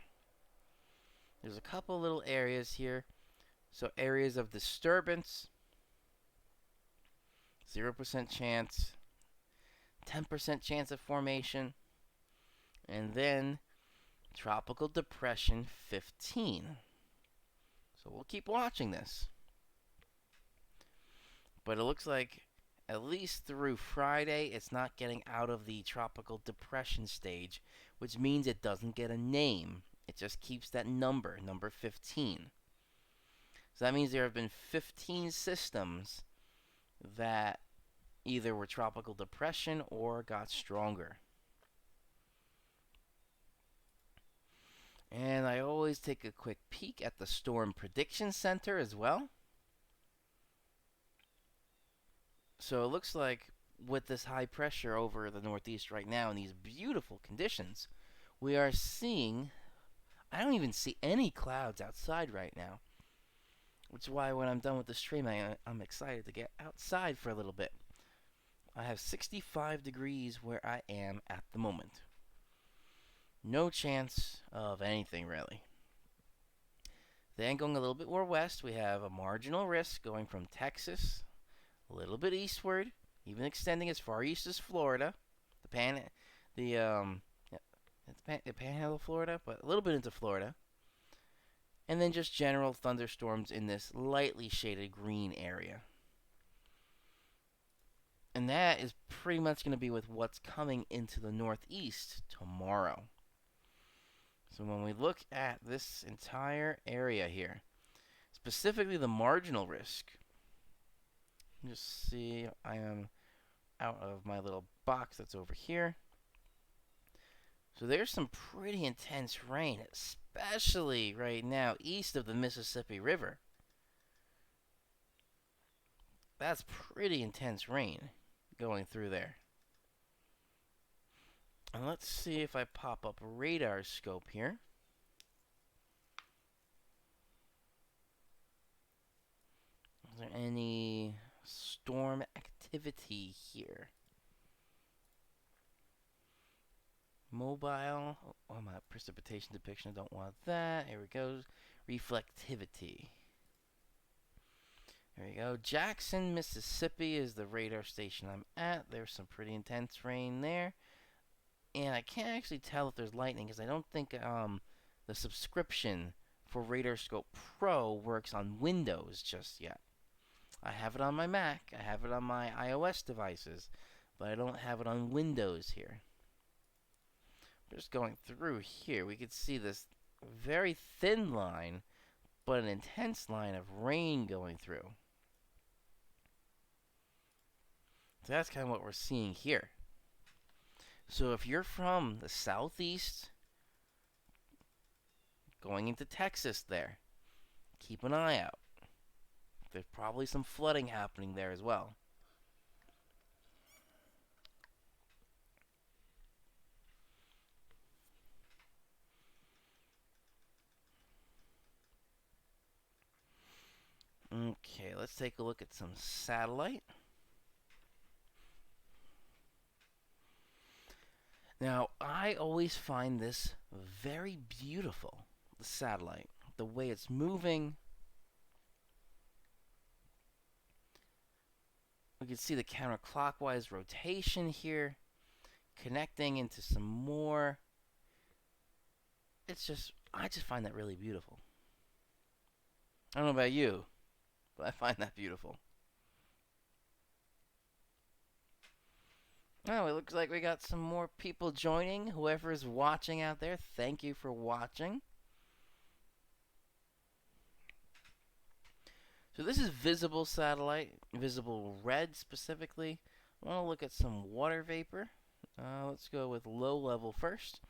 There's a couple little areas here. So, areas of disturbance, 0% chance, 10% chance of formation, and then Tropical Depression 15. So we'll keep watching this. But it looks like at least through Friday, it's not getting out of the tropical depression stage, which means it doesn't get a name. It just keeps that number, number 15. So that means there have been 15 systems that either were tropical depression or got stronger. And I always take a quick peek at the Storm Prediction Center as well. So it looks like with this high pressure over the Northeast right now and these beautiful conditions, we are seeing, I don't even see any clouds outside right now. Which is why when I'm done with the stream, I'm excited to get outside for a little bit. I have 65 degrees where I am at the moment. No chance of anything really. Then going a little bit more west, we have a marginal risk going from Texas a little bit eastward, even extending as far east as Florida, the Panhandle of Florida, but a little bit into Florida, and then just general thunderstorms in this lightly shaded green area. And that is pretty much going to be with what's coming into the Northeast tomorrow. So when we look at this entire area here, specifically the marginal risk, just see I am out of my little box that's over here. So there's some pretty intense rain, especially right now east of the Mississippi River. That's pretty intense rain going through there. And let's see if I pop up radar scope here. Is there any storm activity here? Mobile. Oh, my precipitation depiction. I don't want that. Here we go. Reflectivity. There we go. Jackson, Mississippi is the radar station I'm at. There's some pretty intense rain there. And I can't actually tell if there's lightning because I don't think the subscription for RadarScope Pro works on Windows just yet. I have it on my Mac, I have it on my iOS devices, but I don't have it on Windows here. Just going through here, we could see this very thin line, but an intense line of rain going through. So that's kind of what we're seeing here. So if you're from the southeast, going into Texas there, keep an eye out. There's probably some flooding happening there as well. Okay, let's take a look at some satellite. Now, I always find this very beautiful, the satellite. The way it's moving. We can see the counterclockwise rotation here, connecting into some more. I just find that really beautiful. I don't know about you, but I find that beautiful. Oh, it looks like we got some more people joining. Whoever is watching out there, thank you for watching. So this is visible satellite, visible red specifically. I want to look at some water vapor. Let's go with low level first.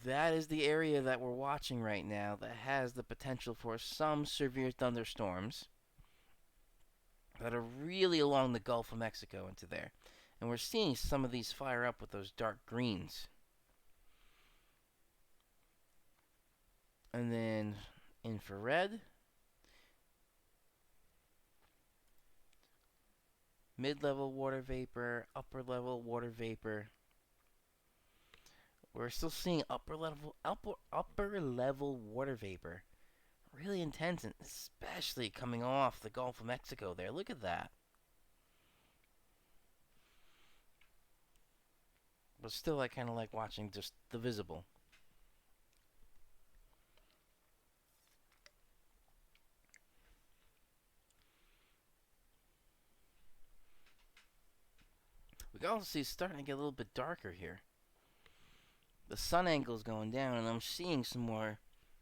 that is the area that we're watching right now that has the potential for some severe thunderstorms that are really along the Gulf of Mexico into there. And we're seeing some of these fire up with those dark greens. And then infrared, mid-level water vapor, upper-level water vapor. We're still seeing upper level water vapor. Really intense, and especially coming off the Gulf of Mexico there. Look at that. But still, I kind of like watching just the visible. We can also see it's starting to get a little bit darker here. The sun angle's going down, and I'm seeing some more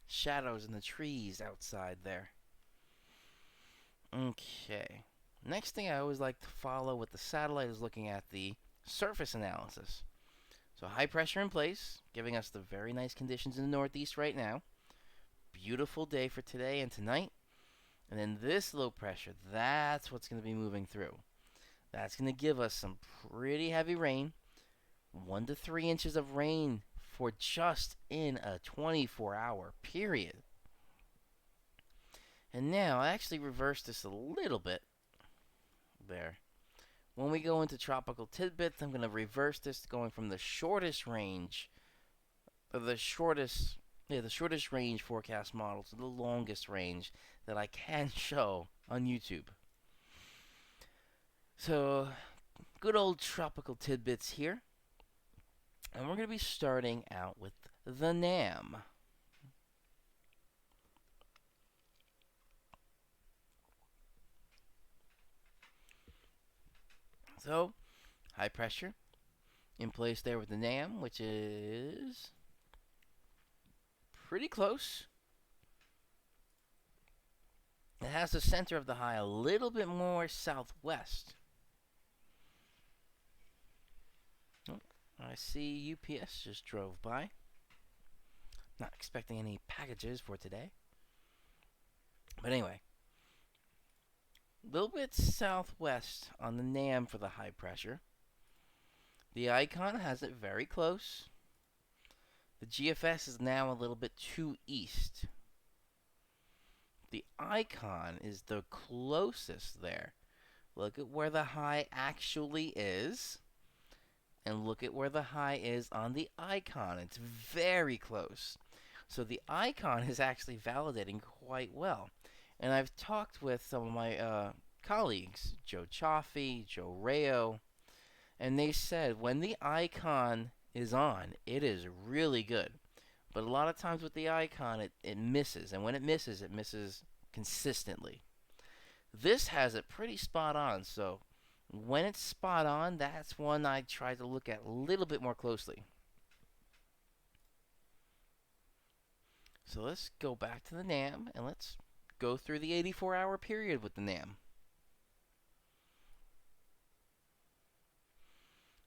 shadows in the trees outside there. Okay. Next thing I always like to follow with the satellite is looking at the surface analysis. So high pressure in place, giving us the very nice conditions in the Northeast right now. Beautiful day for today and tonight. And then this low pressure, that's what's going to be moving through. That's going to give us some pretty heavy rain. 1 to 3 inches of rain for just in a 24-hour period. And now, I actually reversed this a little bit. There. When we go into tropical tidbits, I'm going to reverse this going from the shortest range, or the shortest range forecast model to the longest range that I can show on YouTube. So, good old tropical tidbits here. And we're going to be starting out with the NAM. So, high pressure in place there with the NAM, which is pretty close. It has the center of the high a little bit more southwest. Oh, I see UPS just drove by. Not expecting any packages for today. But anyway, a little bit southwest on the NAM for the high pressure. The icon has it very close. The GFS is now a little bit to east. The icon is the closest there. Look at where the high actually is. And look at where the high is on the icon. It's very close. So the icon is actually validating quite well. And I've talked with some of my colleagues, Joe Chaffee, Joe Rayo, and they said when the icon is on, it is really good. But a lot of times with the icon, it misses. And when it misses consistently. This has it pretty spot on. So when it's spot on, that's one I try to look at a little bit more closely. So let's go back to the NAM and let's go through the 84-hour period with the NAM.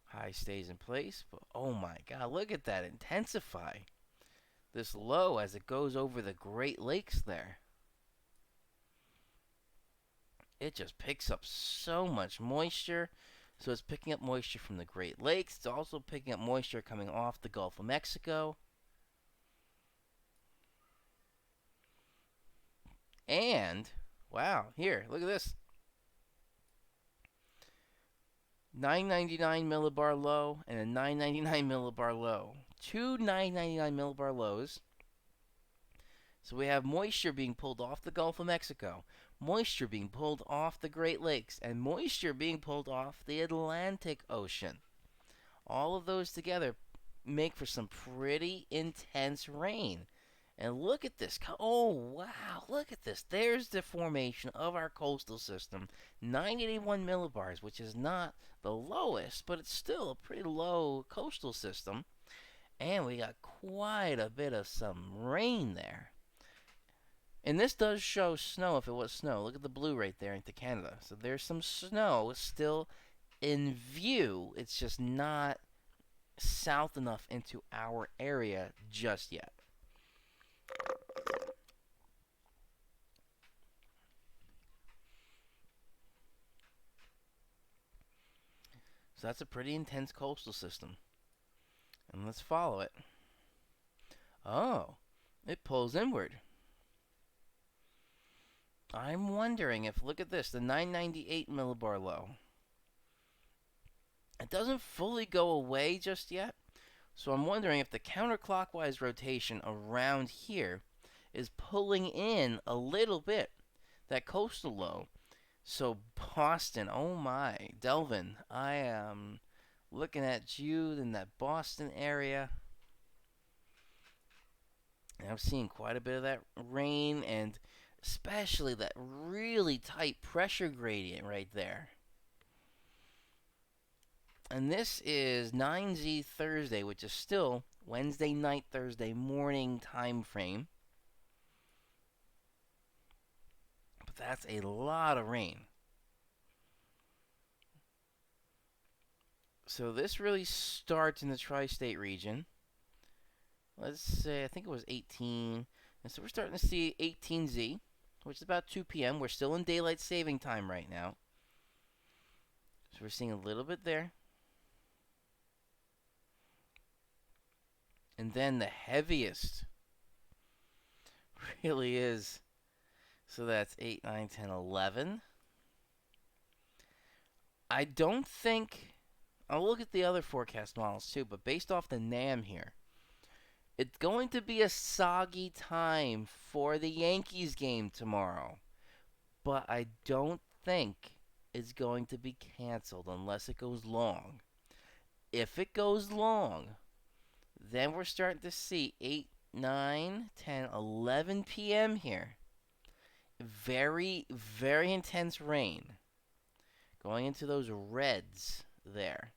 High stays in place, but oh my god, look at that intensify. This low as it goes over the Great Lakes there. It just picks up so much moisture. So it's picking up moisture from the Great Lakes. It's also picking up moisture coming off the Gulf of Mexico. And, wow, here, look at this. 999 millibar low and a 999 millibar low. Two 999 millibar lows. So we have moisture being pulled off the Gulf of Mexico, moisture being pulled off the Great Lakes, and moisture being pulled off the Atlantic Ocean. All of those together make for some pretty intense rain. And look at this. Oh, wow. Look at this. There's the formation of our coastal system. 981 millibars, which is not the lowest, but it's still a pretty low coastal system. And we got quite a bit of some rain there. And this does show snow if it was snow. Look at the blue right there into Canada. So there's some snow still in view. It's just not south enough into our area just yet. So that's a pretty intense coastal system. And let's follow it. Oh, it pulls inward. I'm wondering if, look at this, the 998 millibar low. It doesn't fully go away just yet. So I'm wondering if the counterclockwise rotation around here is pulling in a little bit that coastal low. So Boston, oh my, Delvin, I am looking at you in that Boston area. And I'm seeing quite a bit of that rain and especially that really tight pressure gradient right there. And this is 9Z Thursday, which is still Wednesday night, Thursday morning time frame. But that's a lot of rain. So this really starts in the tri-state region. Let's say, I think it was 18. And so we're starting to see 18Z, which is about 2 p.m. We're still in daylight saving time right now. So we're seeing a little bit there. And then the heaviest really is, so that's 8, 9, 10, 11. I don't think, I'll look at the other forecast models too, but based off the NAM here, it's going to be a soggy time for the Yankees game tomorrow. But I don't think it's going to be canceled unless it goes long. If it goes long, then we're starting to see 8, 9, 10, 11 p.m. here. Very, very intense rain. Going into those reds there.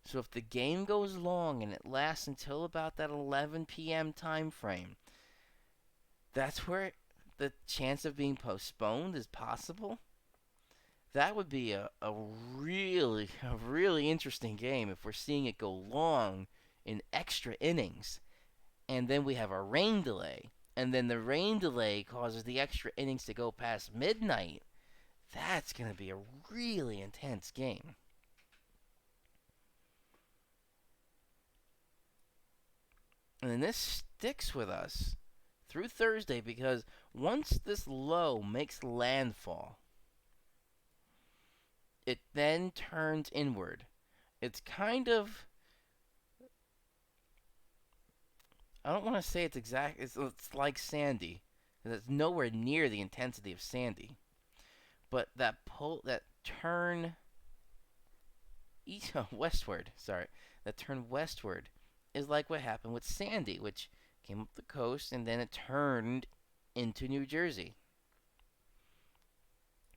So if the game goes long and it lasts until about that 11 p.m. time frame, that's where the chance of being postponed is possible. That would be a really interesting game if we're seeing it go long in extra innings. And then we have a rain delay. And then the rain delay causes the extra innings to go past midnight. That's going to be a really intense game. And then this sticks with us through Thursday because once this low makes landfall, it then turns inward. It's kind of, I don't want to say it's exact, it's like Sandy, because it's nowhere near the intensity of Sandy. But that turn westward, that turn westward is like what happened with Sandy, which came up the coast and then it turned into New Jersey.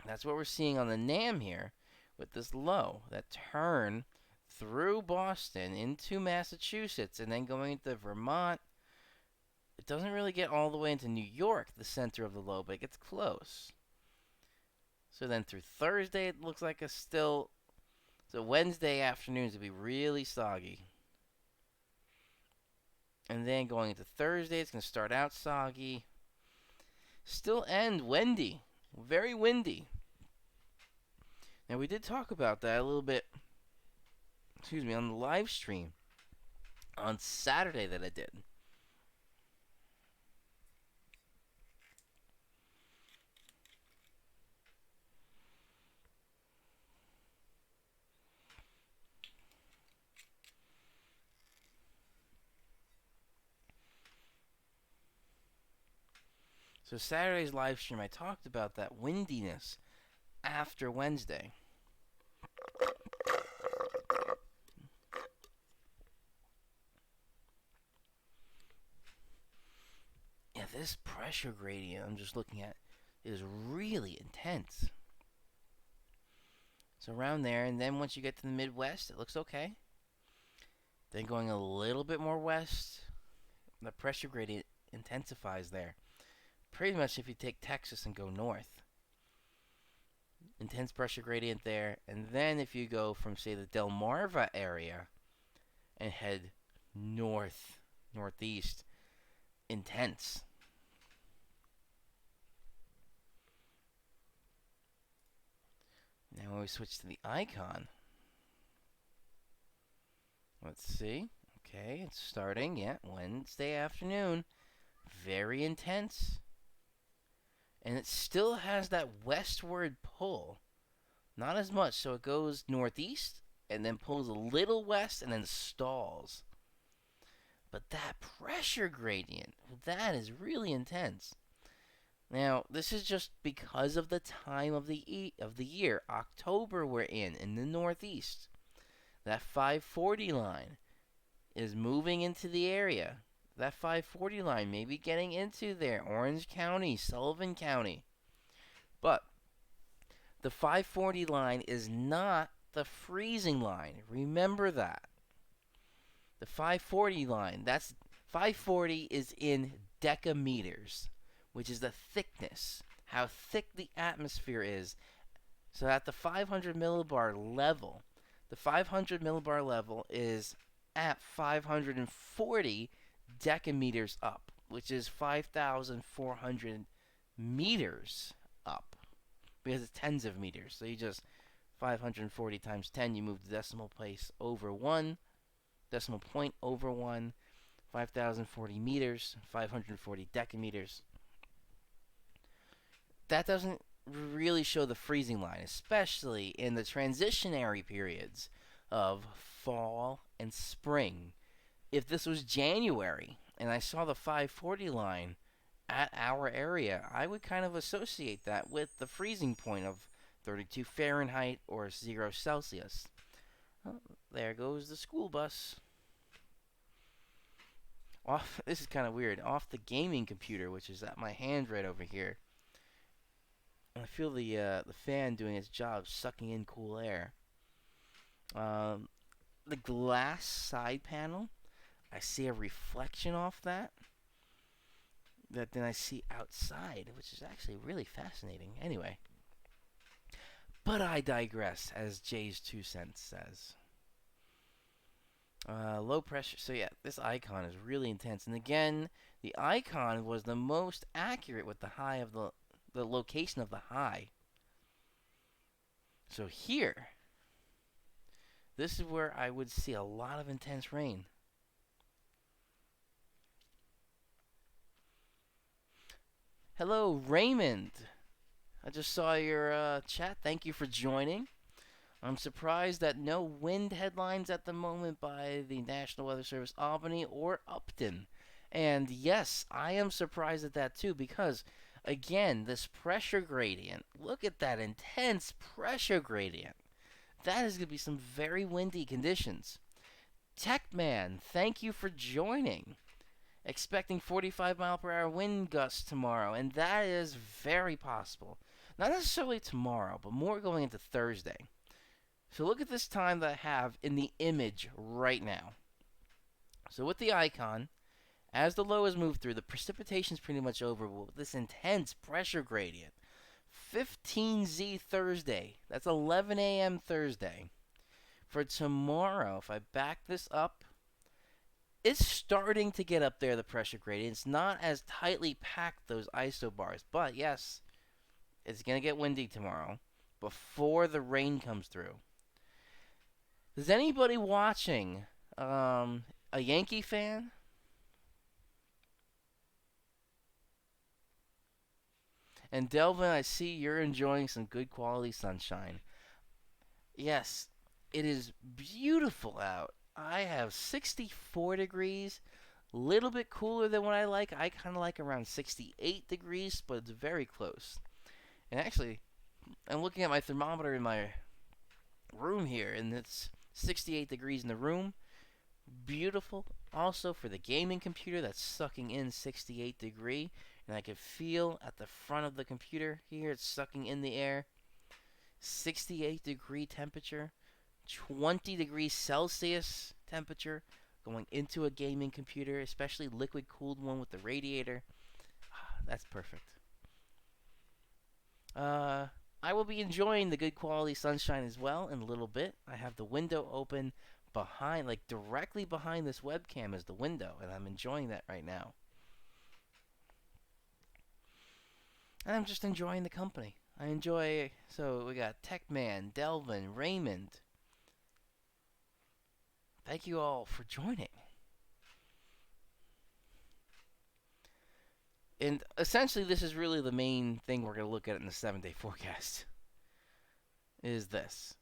That's what we're seeing on the NAM here with this low, that turn through Boston into Massachusetts and then going into Vermont. It doesn't really get all the way into New York, the center of the low, but it gets close. So then through Thursday, it looks like so Wednesday afternoons will be really soggy. And then going into Thursday, it's going to start out soggy. Still end windy. Very windy. Now, we did talk about that a little bit, on the live stream on Saturday that I did. So Saturday's live stream, I talked about that windiness after Wednesday. Yeah, this pressure gradient I'm just looking at is really intense. So around there, and then once you get to the Midwest, it looks okay. Then going a little bit more west, the pressure gradient intensifies there. Pretty much if you take Texas and go north. Intense pressure gradient there. And then if you go from, say, the Delmarva area and head north, northeast. Intense. Now when we switch to the icon, let's see. Okay, it's starting. Yeah, Wednesday afternoon. Very intense. And it still has that westward pull. Not as much, so it goes northeast and then pulls a little west and then stalls. But that pressure gradient, that is really intense. Now, this is just because of the time of the year. October we're in the northeast. That 540 line is moving into the area. That 540 line may be getting into there. Orange County, Sullivan County. But the 540 line is not the freezing line. Remember that. The 540 line, that's 540 is in decameters, which is the thickness, how thick the atmosphere is. So at the 500 millibar level, the 500 millibar level is at 540 decameters up, which is 5,400 meters up, because it's tens of meters. So you just 540 times 10, you move the decimal place over 1, decimal point over 1, 5,040 meters, 540 decameters. That doesn't really show the freezing line, especially in the transitionary periods of fall and spring. If this was January and I saw the 540 line at our area, I would kind of associate that with the freezing point of 32 Fahrenheit or 0 Celsius. Oh, there goes the school bus. Off. This is kind of weird. Off the gaming computer, which is at my hand right over here. I feel the fan doing its job, sucking in cool air. The glass side panel, I see a reflection off that. That then I see outside, which is actually really fascinating. Anyway, but I digress, as Jay's 2 cents says. Low pressure. So yeah, this icon is really intense. And again, the icon was the most accurate with the high of the location of the high. So here, this is where I would see a lot of intense rain. Hello, Raymond. I just saw your chat. Thank you for joining. I'm surprised that no wind headlines at the moment by the National Weather Service Albany or Upton. And yes, I am surprised at that too, because again, this pressure gradient, look at that intense pressure gradient. That is going to be some very windy conditions. Techman, thank you for joining. Expecting 45 mile per hour wind gusts tomorrow, and that is very possible. Not necessarily tomorrow, but more going into Thursday. So look at this time that I have in the image right now. So with the icon, as the low has moved through, the precipitation is pretty much over with this intense pressure gradient. 15Z Thursday. That's 11 a.m. Thursday. For tomorrow, if I back this up, it's starting to get up there, the pressure gradient. It's not as tightly packed, those isobars. But yes, it's going to get windy tomorrow before the rain comes through. Is anybody watching a Yankee fan? And Delvin, I see you're enjoying some good quality sunshine. Yes, it is beautiful out. I have 64 degrees, a little bit cooler than what I like. I kind of like around 68 degrees, but it's very close. And actually, I'm looking at my thermometer in my room here, and it's 68 degrees in the room. Beautiful. Also for the gaming computer, that's sucking in 68 degree. And I can feel at the front of the computer here, it's sucking in the air. 68 degree temperature. 20 degrees Celsius temperature going into a gaming computer, especially liquid cooled one with the radiator. That's perfect. I will be enjoying the good quality sunshine as well in a little bit. I have the window open, behind, like directly behind this webcam is the window, and I'm enjoying that right now. And I'm just enjoying the company. I enjoy, so we got Techman, Delvin, Raymond. Thank you all for joining. And essentially, this is really the main thing we're going to look at in the 7-day forecast. Is this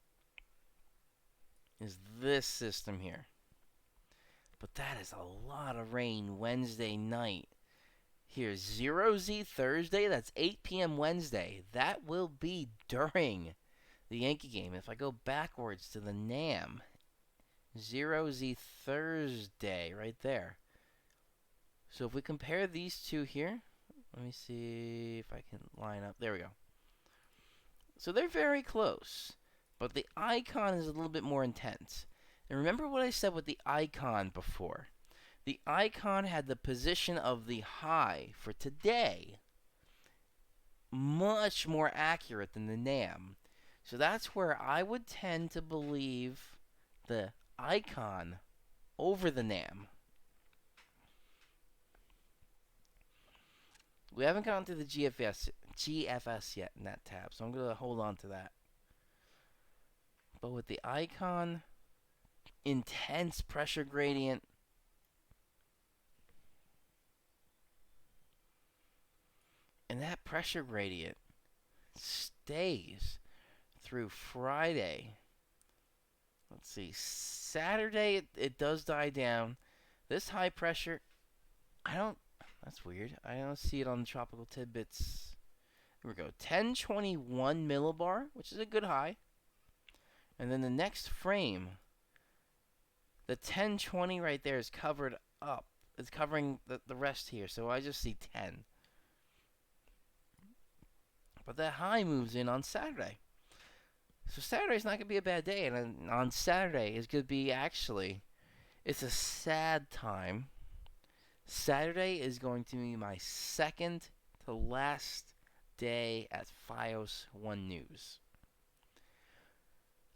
system here. But that is a lot of rain Wednesday night. Here's 0Z Thursday. That's 8 p.m. Wednesday. That will be during the Yankee game. If I go backwards to the NAM, 0Z Thursday right there. So if we compare these two here, let me see if I can line up. There we go. So they're very close, but the icon is a little bit more intense. And remember what I said with the icon before. The icon had the position of the high for today much more accurate than the NAM. So that's where I would tend to believe the icon over the NAM. We haven't gotten to the GFS yet in that tab, so I'm going to hold on to that. But with the icon, intense pressure gradient, and that pressure gradient stays through Friday. Let's see, Saturday it does die down. This high pressure, that's weird. I don't see it on the Tropical Tidbits. Here we go. 1021 millibar, which is a good high. And then the next frame, the 1020 right there is covered up. It's covering the rest here. So I just see 10. But that high moves in on Saturday. So Saturday's not going to be a bad day. And on Saturday is going to be it's a sad time. Saturday is going to be my second to last day at FiOS One News.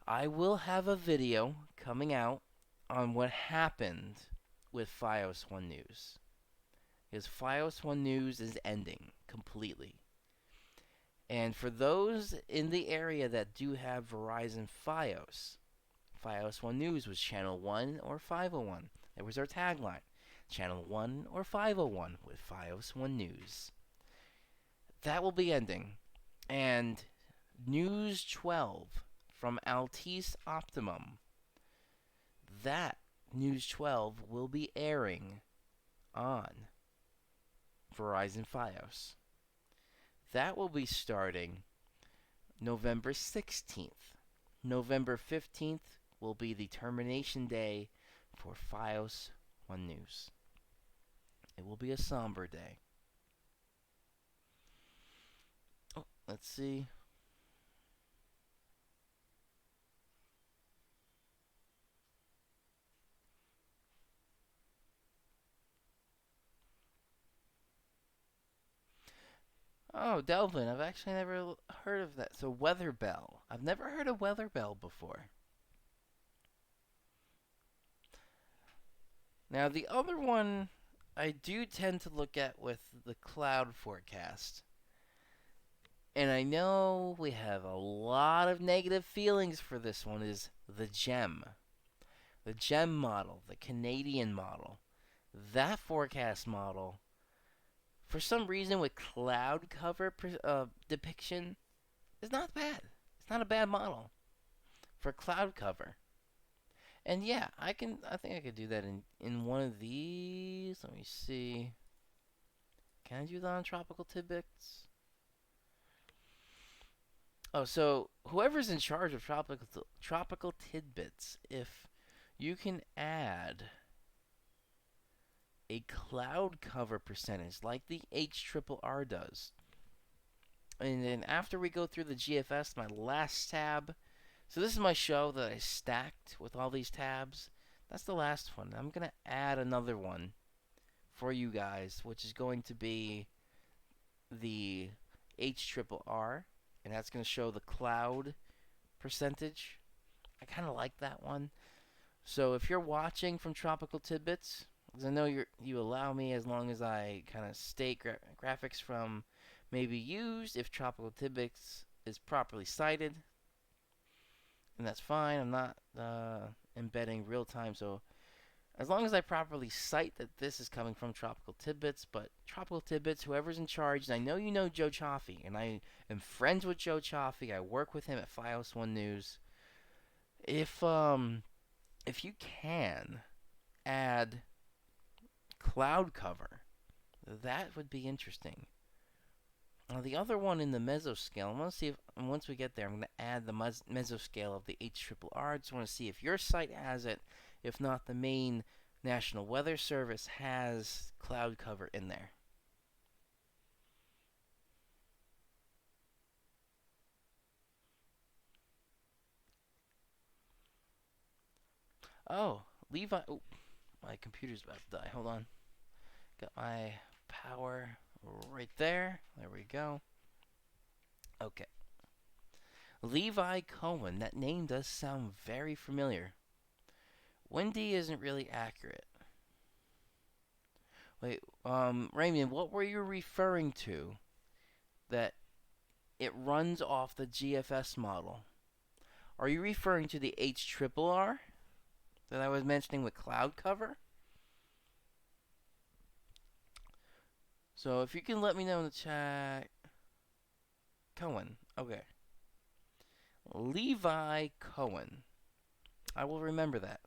I will have a video coming out on what happened with FiOS One News. Because FiOS One News is ending completely. And for those in the area that do have Verizon FiOS, FiOS One News was Channel 1 or 501. That was our tagline. Channel 1 or 501 with FiOS One News. That will be ending. And News 12 from Altice Optimum. That News 12 will be airing on Verizon FiOS. That will be starting November 16th. November 15th will be the termination day for FiOS One News. It will be a somber day. Oh, let's see. Oh, Delvin, I've actually never heard of that. So Weather Bell. I've never heard of Weather Bell before. Now, the other one I do tend to look at with the cloud forecast. And I know we have a lot of negative feelings for this one is the GEM. The GEM model, the Canadian model. That forecast model, for some reason with cloud cover depiction, is not bad. It's not a bad model for cloud cover. And yeah, I think I could do that in one of these. Let me see. Can I do that on Tropical Tidbits? Oh, so whoever's in charge of Tropical Tidbits, if you can add a cloud cover percentage like the HRRR does. And then after we go through the GFS, my last tab. So this is my show that I stacked with all these tabs. That's the last one. I'm going to add another one for you guys, which is going to be the HRRR. And that's going to show the cloud percentage. I kind of like that one. So if you're watching from Tropical Tidbits, because I know you allow me as long as I kind of state graphics from maybe used if Tropical Tidbits is properly cited, and that's fine. I'm not embedding real time, so as long as I properly cite that this is coming from Tropical Tidbits, but Tropical Tidbits, whoever's in charge, and I know you know Joe Chaffee, and I am friends with Joe Chaffee. I work with him at Fios One News. If you can add cloud cover, that would be interesting. Now the other one in the mesoscale, I want to see if once we get there, I'm going to add the mesoscale of the HRRR. I just want to see if your site has it. If not, the main National Weather Service has cloud cover in there. Oh, Levi. Oh, my computer's about to die. Hold on. Got my power right there. There we go. Okay. Levi Cohen. That name does sound very familiar. Windy isn't really accurate. Wait, Raymond, what were you referring to? That it runs off the GFS model. Are you referring to the HRRR that I was mentioning with cloud cover? So if you can let me know in the chat. Cohen. Okay. Levi Cohen. I will remember that.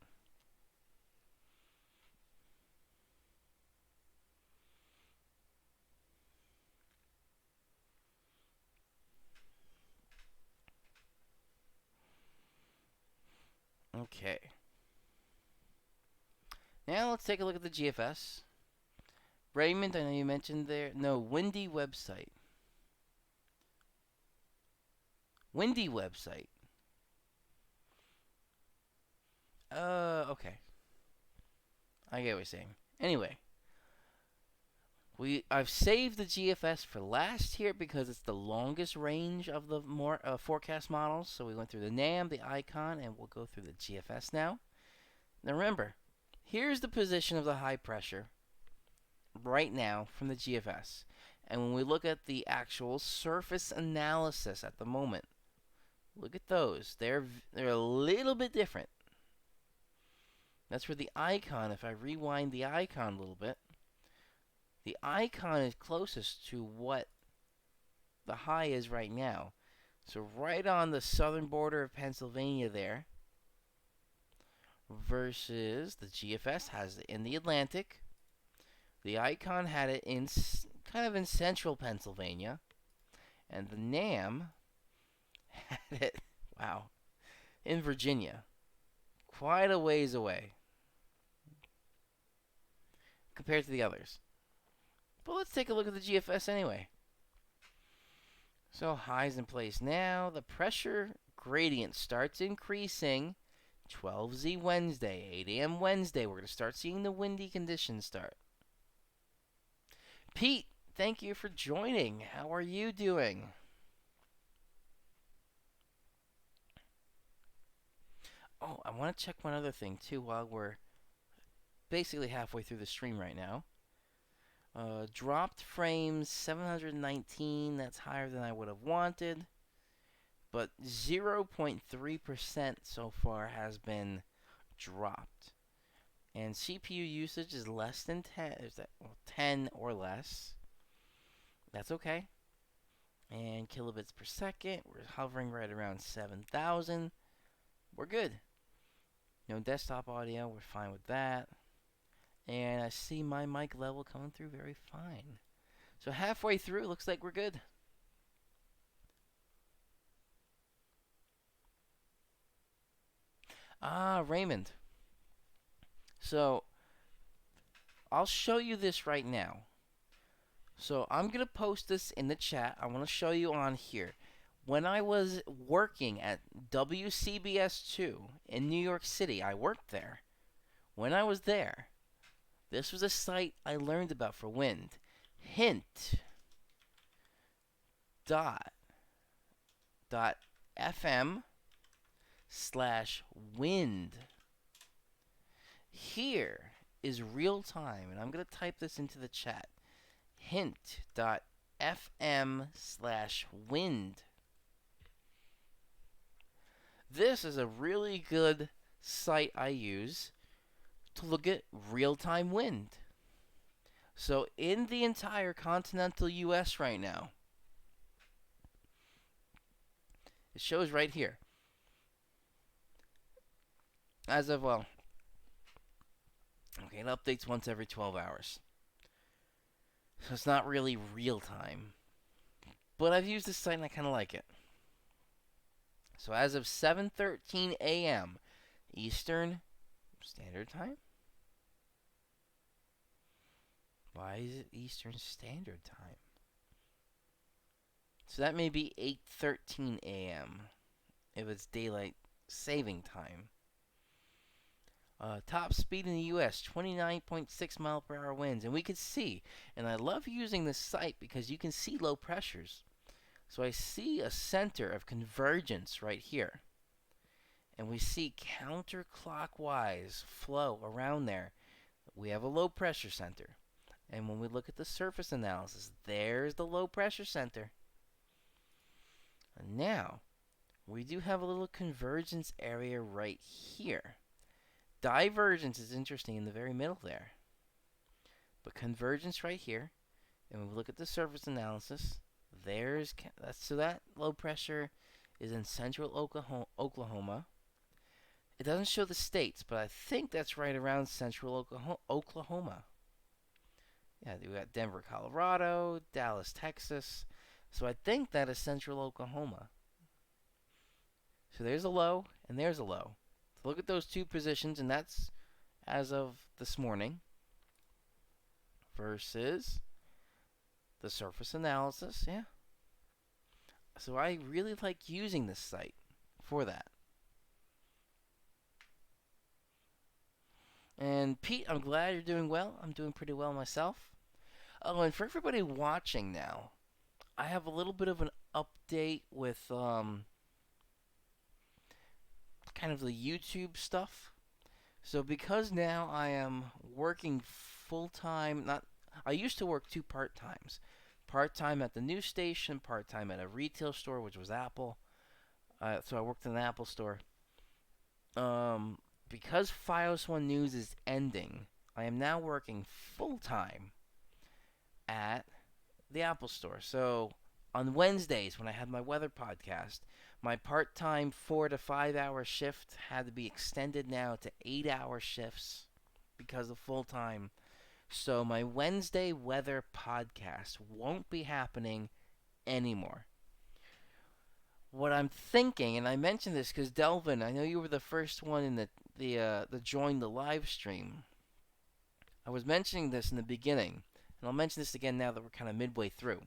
Okay. Now let's take a look at the GFS. Raymond, I know you mentioned there. No, Windy website. Windy website. Okay. I get what you're saying. Anyway, I've saved the GFS for last here because it's the longest range of the more forecast models. So we went through the NAM, the ICON, and we'll go through the GFS now. Now remember, here's the position of the high pressure right now from the GFS. And when we look at the actual surface analysis at the moment, look at those. They're a little bit different. That's where the icon, if I rewind the icon a little bit, the icon is closest to what the high is right now. So right on the southern border of Pennsylvania there versus the GFS has it in the Atlantic. The icon had it in kind of in central Pennsylvania. And the NAM had it, wow, in Virginia. Quite a ways away compared to the others. But let's take a look at the GFS anyway. So highs in place now. The pressure gradient starts increasing. 12Z Wednesday, 8 a.m. Wednesday. We're going to start seeing the windy conditions start. Pete, thank you for joining. How are you doing? Oh, I want to check one other thing too while we're basically halfway through the stream right now. Dropped frames 719. That's higher than I would have wanted. But 0.3% so far has been dropped. And CPU usage is less than 10. Is that 10 or less? That's okay. And kilobits per second, we're hovering right around 7,000. We're good. No desktop audio, we're fine with that. And I see my mic level coming through very fine. So halfway through, looks like we're good. Raymond. So, I'll show you this right now. So, I'm going to post this in the chat. I want to show you on here. When I was working at WCBS2 in New York City, I worked there. When I was there, this was a site I learned about for wind. Hint dot fm/wind Here is real time, and I'm going to type this into the chat. Hint.fm/wind. This is a really good site I use to look at real-time wind. So in the entire continental US right now, it shows right here. As of, well, okay, it updates once every 12 hours. So it's not really real time. But I've used this site and I kind of like it. So as of 7:13 a.m. Eastern Standard Time? Why is it Eastern Standard Time? So that may be 8:13 a.m. if it's daylight saving time. Top speed in the U.S., 29.6 mile per hour winds. And we can see, and I love using this site because you can see low pressures. So I see a center of convergence right here. And we see counterclockwise flow around there. We have a low pressure center. And when we look at the surface analysis, there's the low pressure center. And now, we do have a little convergence area right here. Divergence is interesting in the very middle there. But convergence right here. And when we look at the surface analysis, so that low pressure is in central Oklahoma. It doesn't show the states, but I think that's right around central Oklahoma. Yeah, we got Denver, Colorado, Dallas, Texas. So I think that is central Oklahoma. So there's a low and there's a low. So look at those two positions, and that's as of this morning versus the surface analysis. Yeah. So I really like using this site for that. And Pete, I'm glad you're doing well. I'm doing pretty well myself. Oh, and for everybody watching now, I have a little bit of an update with kind of the YouTube stuff. So because now I am working full-time, I used to work two part-times. Part-time at the news station, part-time at a retail store, which was Apple. So I worked in an Apple store. Because FiOS One News is ending, I am now working full-time at the Apple Store. So on Wednesdays, when I had my weather podcast, my part-time 4 to 5 hour shift had to be extended now to 8-hour shifts because of full-time. So my Wednesday weather podcast won't be happening anymore. What I'm thinking, and I mentioned this because Delvin, I know you were the first one in the join the live stream. I was mentioning this in the beginning, and I'll mention this again now that we're kind of midway through.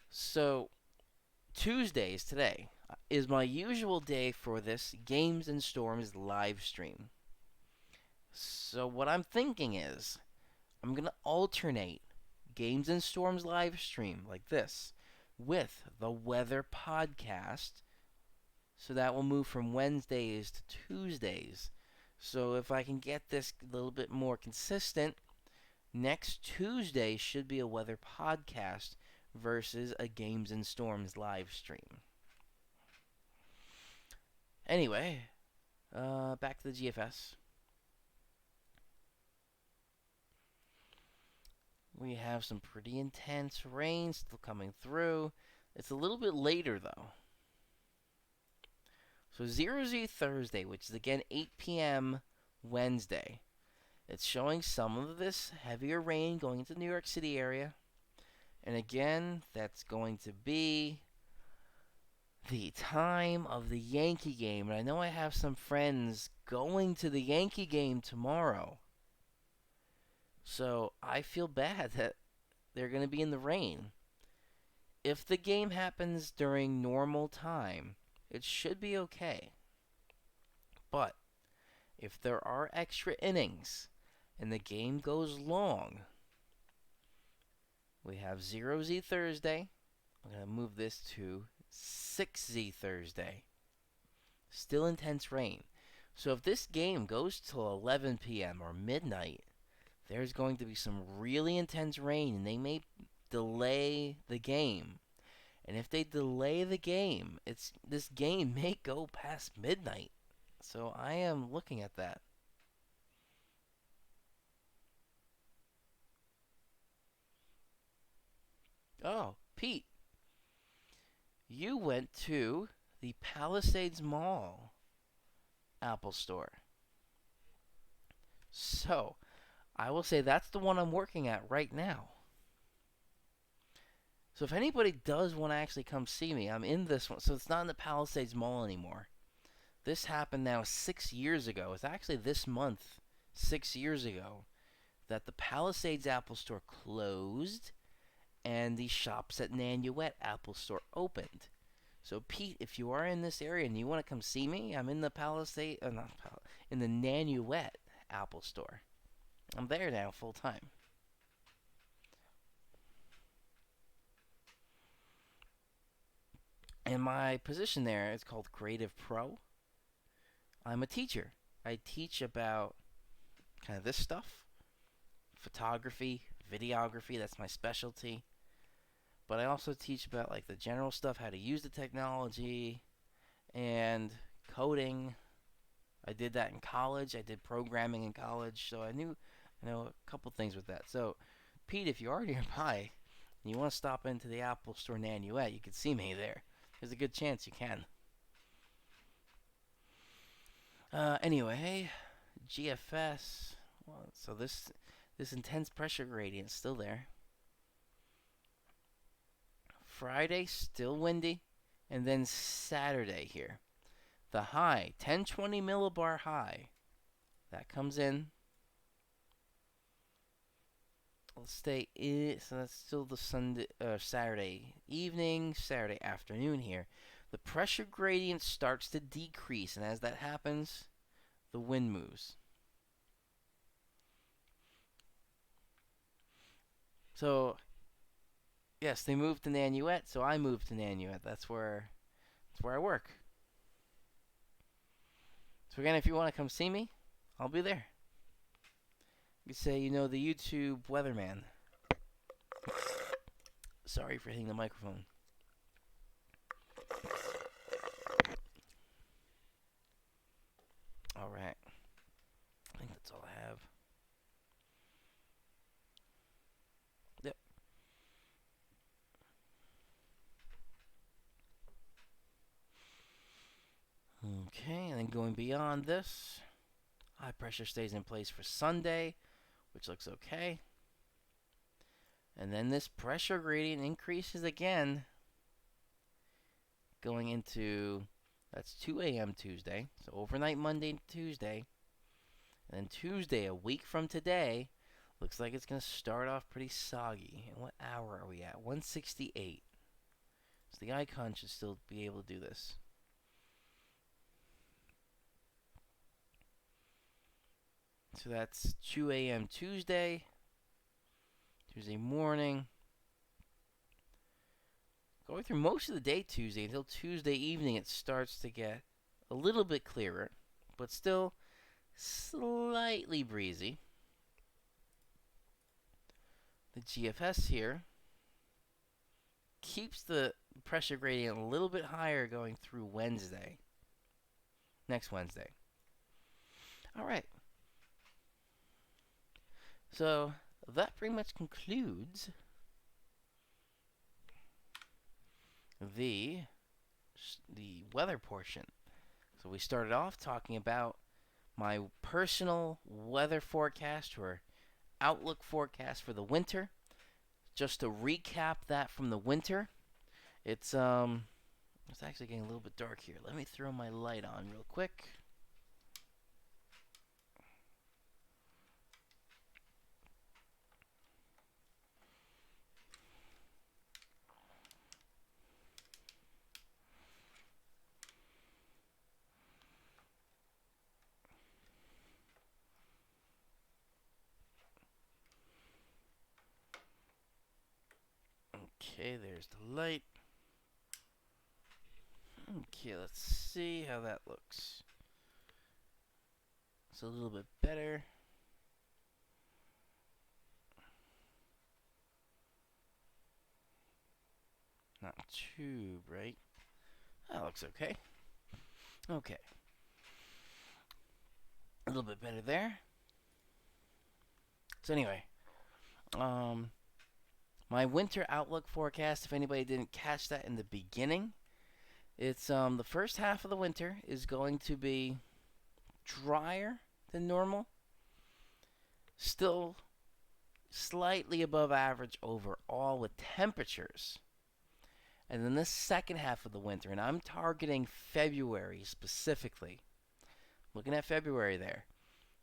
So Tuesdays today is my usual day for this Games and Storms live stream. So what I'm thinking is I'm going to alternate Games and Storms live stream like this with the weather podcast. So that will move from Wednesdays to Tuesdays. So if I can get this a little bit more consistent, next Tuesday should be a weather podcast versus a Games and Storms live stream. Anyway, back to the GFS. We have some pretty intense rain still coming through. It's a little bit later, though. So 0Z Thursday, which is again 8 p.m. Wednesday. It's showing some of this heavier rain going into the New York City area. And again, that's going to be the time of the Yankee game. And I know I have some friends going to the Yankee game tomorrow. So I feel bad that they're going to be in the rain. If the game happens during normal time, it should be okay. But if there are extra innings and the game goes long, we have 0Z Thursday. I'm going to move this to 6Z Thursday. Still intense rain. So if this game goes till 11 p.m. or midnight, there's going to be some really intense rain, and they may delay the game. And if they delay the game, this game may go past midnight. So I am looking at that. Oh, Pete, you went to the Palisades Mall Apple Store. So I will say that's the one I'm working at right now. So if anybody does want to actually come see me, I'm in this one. So it's not in the Palisades Mall anymore. This happened now 6 years ago. It's actually this month, 6 years ago, that the Palisades Apple Store closed and the shops at Nanuet Apple Store opened. So Pete, if you are in this area and you want to come see me, I'm in the in the Nanuet Apple Store. I'm there now full time. And my position there is called Creative Pro. I'm a teacher. I teach about kind of this stuff, photography, videography, that's my specialty. But I also teach about like the general stuff, how to use the technology, and coding. I did that in college. I did programming in college, so I know a couple things with that. So, Pete, if you are nearby and you want to stop into the Apple Store Nanuet, you can see me there. There's a good chance you can. Anyway, GFS. Well, so this intense pressure gradient is still there. Friday still windy, and then Saturday here. The high, 1020 millibar high, that comes in. Let's stay in. So that's still the Saturday evening, Saturday afternoon here. The pressure gradient starts to decrease, and as that happens, the wind moves. So, yes, they moved to Nanuet, so I moved to Nanuet. That's where I work. So again, if you want to come see me, I'll be there. You say you know the YouTube weatherman. Sorry for hitting the microphone. All right. I think that's all I have. Yep. Okay, and then going beyond this, high pressure stays in place for Sunday, which looks okay. And then this pressure gradient increases again, going into, that's 2 a.m. Tuesday, so overnight Monday to Tuesday. And then Tuesday, a week from today, looks like it's going to start off pretty soggy. And what hour are we at? 168. So the icon should still be able to do this. So that's 2 a.m. Tuesday morning. Going through most of the day Tuesday until Tuesday evening, it starts to get a little bit clearer, but still slightly breezy. The GFS here keeps the pressure gradient a little bit higher going through Wednesday. Next Wednesday. All right. So that pretty much concludes the weather portion. So we started off talking about my personal weather forecast or outlook forecast for the winter. Just to recap that from the winter, it's actually getting a little bit dark here. Let me throw my light on real quick. Okay, there's the light. Okay, let's see how that looks. It's a little bit better. Not too bright. That looks okay. Okay. A little bit better there. So anyway, um, my winter outlook forecast, if anybody didn't catch that in the beginning, it's the first half of the winter is going to be drier than normal. Still slightly above average overall with temperatures. And then the second half of the winter, and I'm targeting February specifically. Looking at February there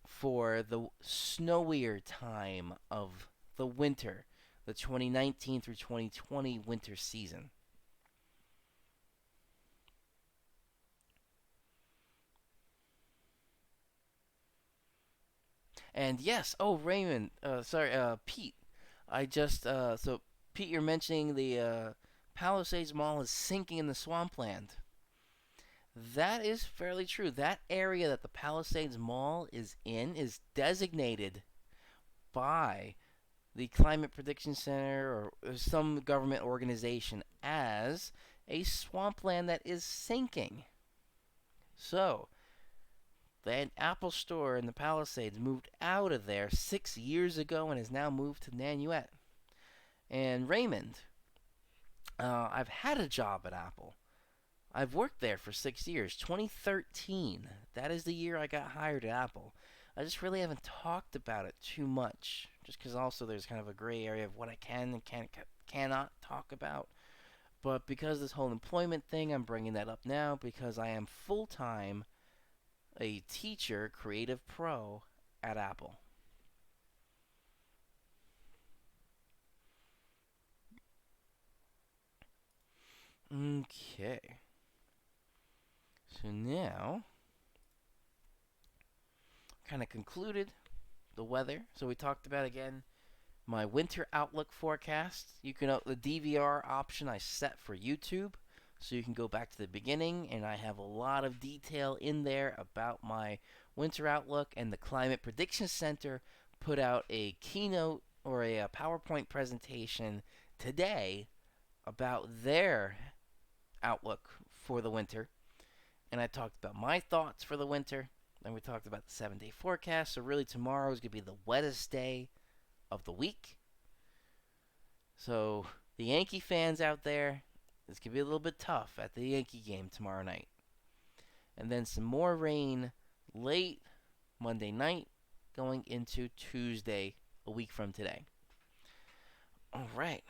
for the snowier time of the winter, the 2019 through 2020 winter season. And yes, oh Raymond, Pete, I just so Pete, you're mentioning the Palisades Mall is sinking in the swampland. That is fairly true. That area that the Palisades Mall is in is designated by the Climate Prediction Center or some government organization as a swampland that is sinking. So, that Apple store in the Palisades moved out of there 6 years ago and has now moved to Nanuet. And Raymond, I've had a job at Apple. I've worked there for 6 years. 2013. That is the year I got hired at Apple. I just really haven't talked about it too much, just because also there's kind of a gray area of what I can and cannot talk about. But because this whole employment thing, I'm bringing that up now because I am full time a teacher, creative pro at Apple. Okay. So now, kind of concluded the weather. So we talked about again my winter outlook forecast. You can the DVR option I set for YouTube, so you can go back to the beginning, and I have a lot of detail in there about my winter outlook. And the Climate Prediction Center put out a keynote or a PowerPoint presentation today about their outlook for the winter, and I talked about my thoughts for the winter. Then we talked about the 7-day forecast. So really, tomorrow is going to be the wettest day of the week. So the Yankee fans out there, it's going to be a little bit tough at the Yankee game tomorrow night. And then some more rain late Monday night going into Tuesday, a week from today. All right.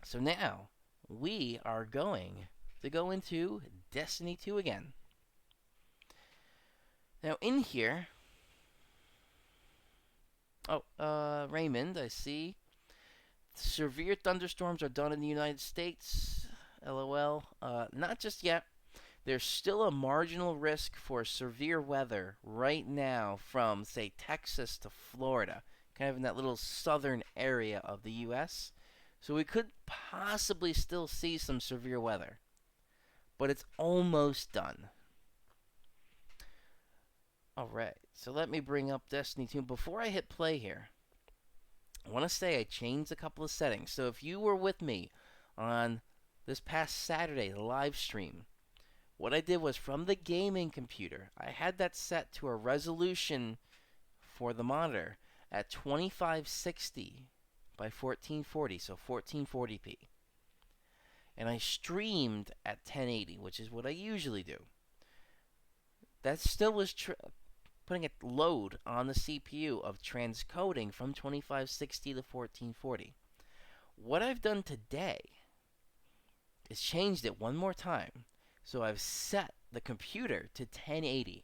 So now we are going to go into Destiny 2 again. Now in here, Raymond, I see. Severe thunderstorms are done in the United States. LOL. Not just yet. There's still a marginal risk for severe weather right now from, say, Texas to Florida, kind of in that little southern area of the U.S. So we could possibly still see some severe weather, but it's almost done. Alright, so let me bring up Destiny 2. Before I hit play here, I want to say I changed a couple of settings. So if you were with me on this past Saturday, the live stream, what I did was from the gaming computer, I had that set to a resolution for the monitor at 2560 by 1440, so 1440p. And I streamed at 1080, which is what I usually do. That still was putting a load on the CPU of transcoding from 2560 to 1440. What I've done today is changed it one more time. So I've set the computer to 1080.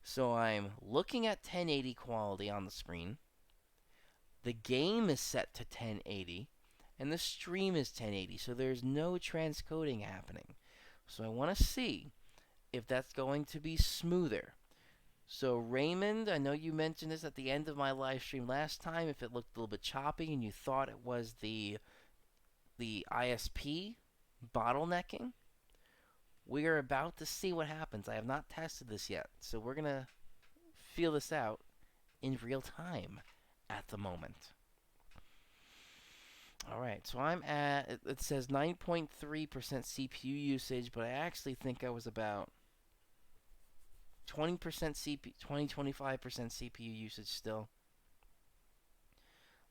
So I'm looking at 1080 quality on the screen. The game is set to 1080. And the stream is 1080. So there's no transcoding happening. So I want to see if that's going to be smoother. So Raymond, I know you mentioned this at the end of my live stream last time, if it looked a little bit choppy and you thought it was the ISP bottlenecking. We are about to see what happens. I have not tested this yet, so we're going to feel this out in real time at the moment. Alright, so I'm at, it says 9.3% CPU usage, but I actually think I was about 20% CPU, 25% CPU usage still.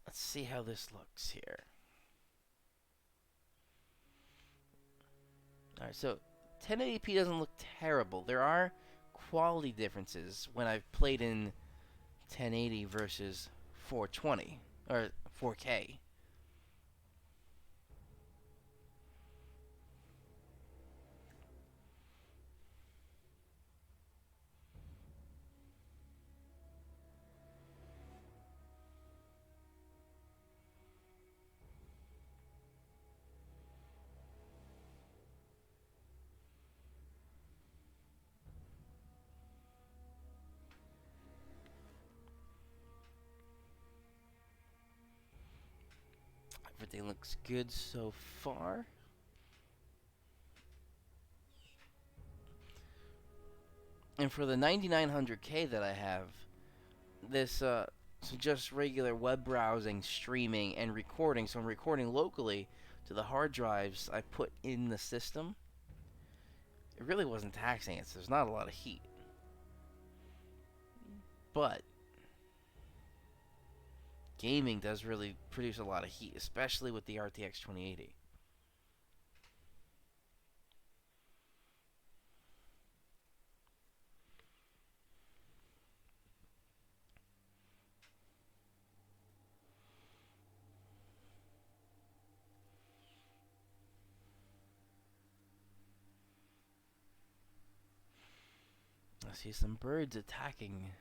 Let's see how this looks here. Alright, so 1080p doesn't look terrible. There are quality differences when I've played in 1080 versus 420, or 4K. Everything looks good so far. And for the 9900K that I have, this so just regular web browsing, streaming, and recording. So I'm recording locally to the hard drives I put in the system. It really wasn't taxing it, so there's not a lot of heat. But gaming does really produce a lot of heat, especially with the RTX 2080. I see some birds attacking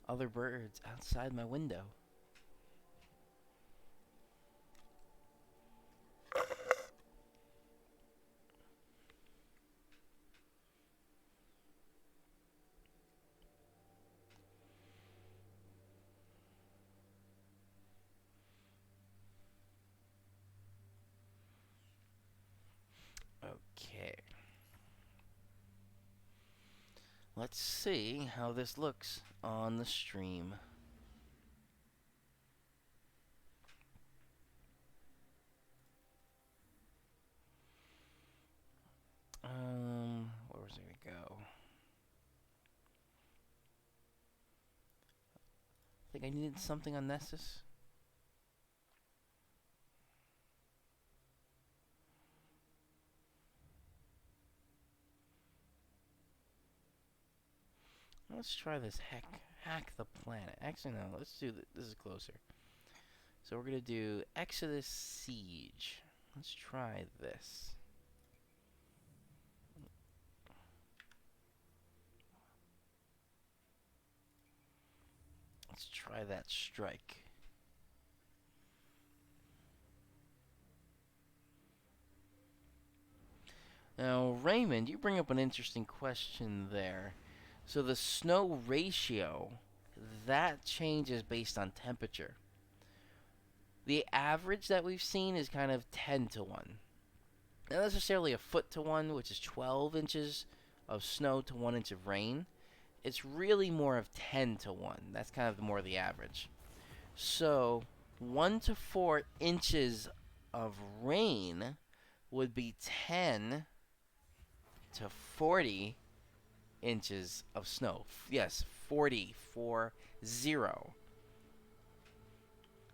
other birds outside my window. Okay. Let's see how this looks on the stream. Where was it gonna go? I think I needed something on Nessus. Let's try this hack the planet. Actually, no. Let's do this is closer. So we're gonna do Exodus Siege. Let's try this. Let's try that strike. Now, Raymond, you bring up an interesting question there. So the snow ratio, that changes based on temperature. The average that we've seen is kind of 10 to 1. Not necessarily a foot to 1, which is 12 inches of snow to 1 inch of rain. It's really more of 10 to 1. That's kind of more the average. So 1 to 4 inches of rain would be 10 to 40 inches of snow. Yes, 40, 40.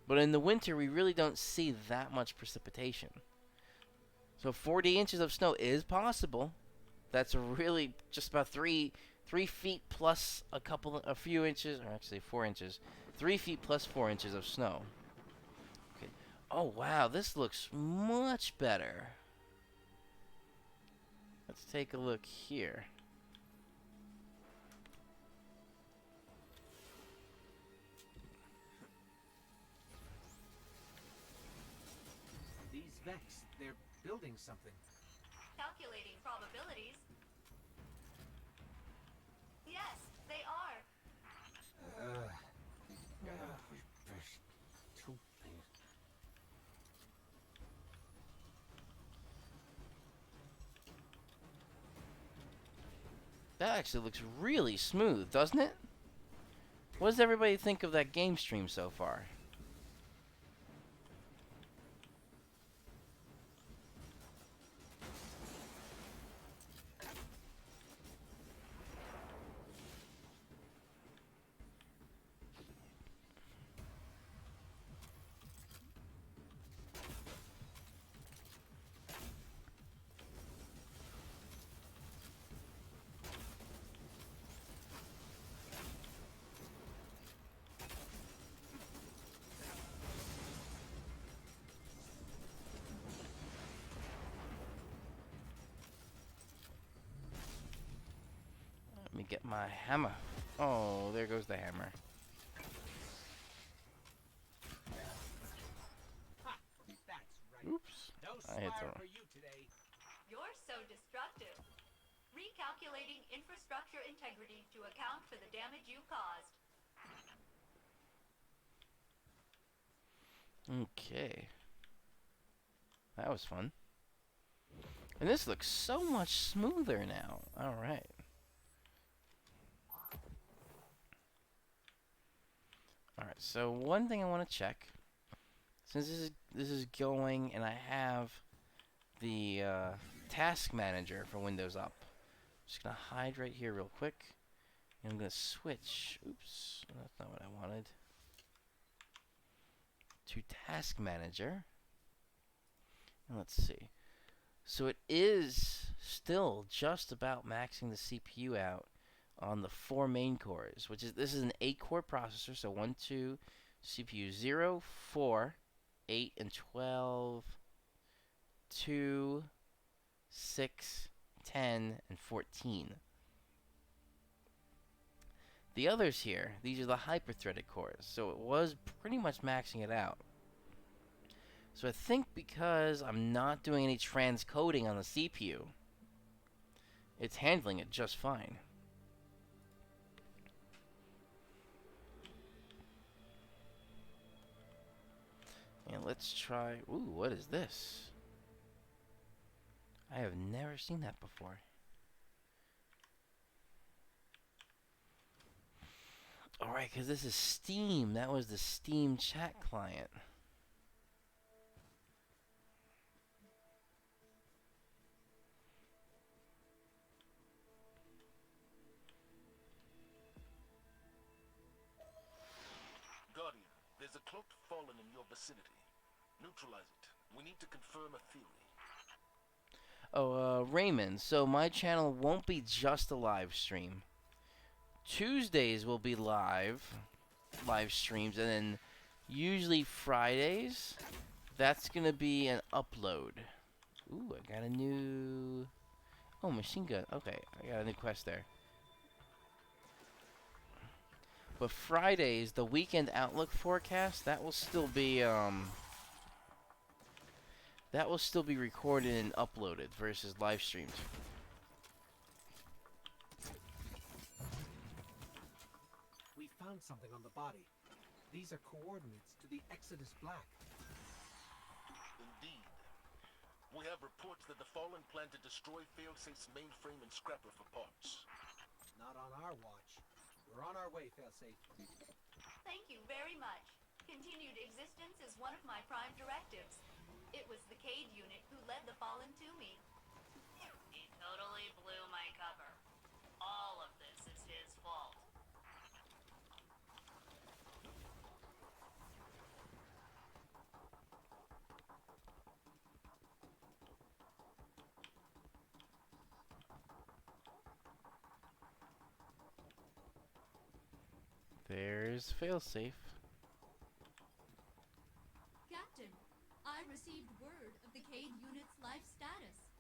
But in the winter, we really don't see that much precipitation. So 40 inches of snow is possible. That's really just about 3 feet plus a few inches, or actually 4 inches. 3 feet plus 4 inches of snow. Okay. Oh wow, this looks much better. Let's take a look here. These Vex, they're building something. Calculating probabilities. Yes, they are. That actually looks really smooth, doesn't it? What does everybody think of that game stream so far? Let me get my hammer. Oh, there goes the hammer. Ha! That's right. Oops. No I hit smile the- for you today. You're so destructive. Recalculating infrastructure integrity to account for the damage you caused. Okay. That was fun. And this looks so much smoother now. Alright. Alright, so one thing I want to check. Since this is going and I have the task manager for Windows up. I'm just gonna hide right here real quick. And I'm gonna switch. Oops, that's not what I wanted. To task manager. And let's see. So it is still just about maxing the CPU out on the 4 main cores, which is this is an 8-core processor, so 1, 2, CPU 0, 4, 8, and 12, 2, 6, 10, and 14. The others here, these are the hyper-threaded cores, so it was pretty much maxing it out. So I think because I'm not doing any transcoding on the CPU, it's handling it just fine. And let's try... Ooh, what is this? I have never seen that before. Alright, because this is Steam. That was the Steam chat client. Guardian, there's a cloaked fallen in your vicinity. Neutralize it. We need to confirm a theory. Oh, Raymond, so my channel won't be just a live stream. Tuesdays will be live streams, and then usually Fridays, that's gonna be an upload. Ooh, I got a new... Oh, machine gun. Okay, I got a new quest there. But Fridays, the weekend outlook forecast, that will still be recorded and uploaded versus live streamed. We found something on the body. These are coordinates to the Exodus Black. Indeed. We have reports that the Fallen plan to destroy Failsafe's mainframe and Scrapper for parts. Not on our watch. We're on our way, Failsafe. Thank you very much. Continued existence is one of my prime directives. It was the Cade unit who led the Fallen to me. He totally blew my cover. All of this is his fault. There's Failsafe. Captain, I received word of the Cade unit's life status.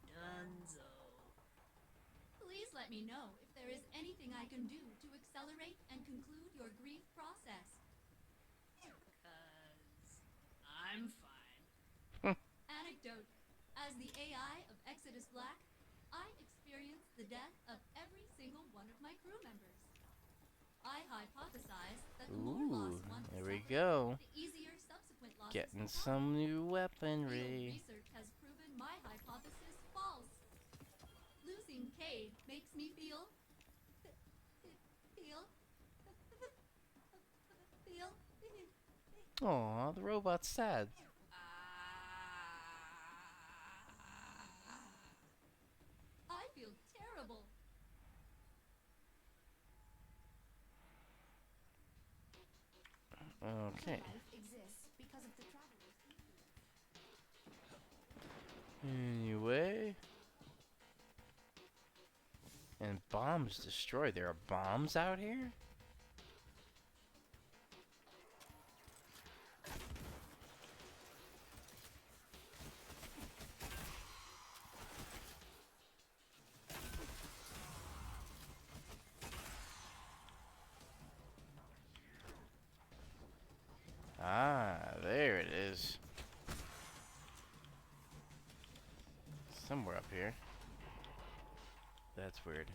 Dunzo. Please let me know if there is anything I can do to accelerate and conclude your grief process. Cause I'm fine. Anecdote. As the AI of Exodus Black, I experienced the death of every single one of my crew members. I hypothesize that the more loss Ooh, one there we suffers, go. the easier subsequent losses Getting will come. some new Field weaponry. research has proven my hypothesis false. Losing Cade makes me feel Aw, the robot's sad. I feel terrible. Okay. Life exists because of the travelers. Anyway. And bombs destroyed. There are bombs out here? Ah, there it is. Somewhere up here. That's weird.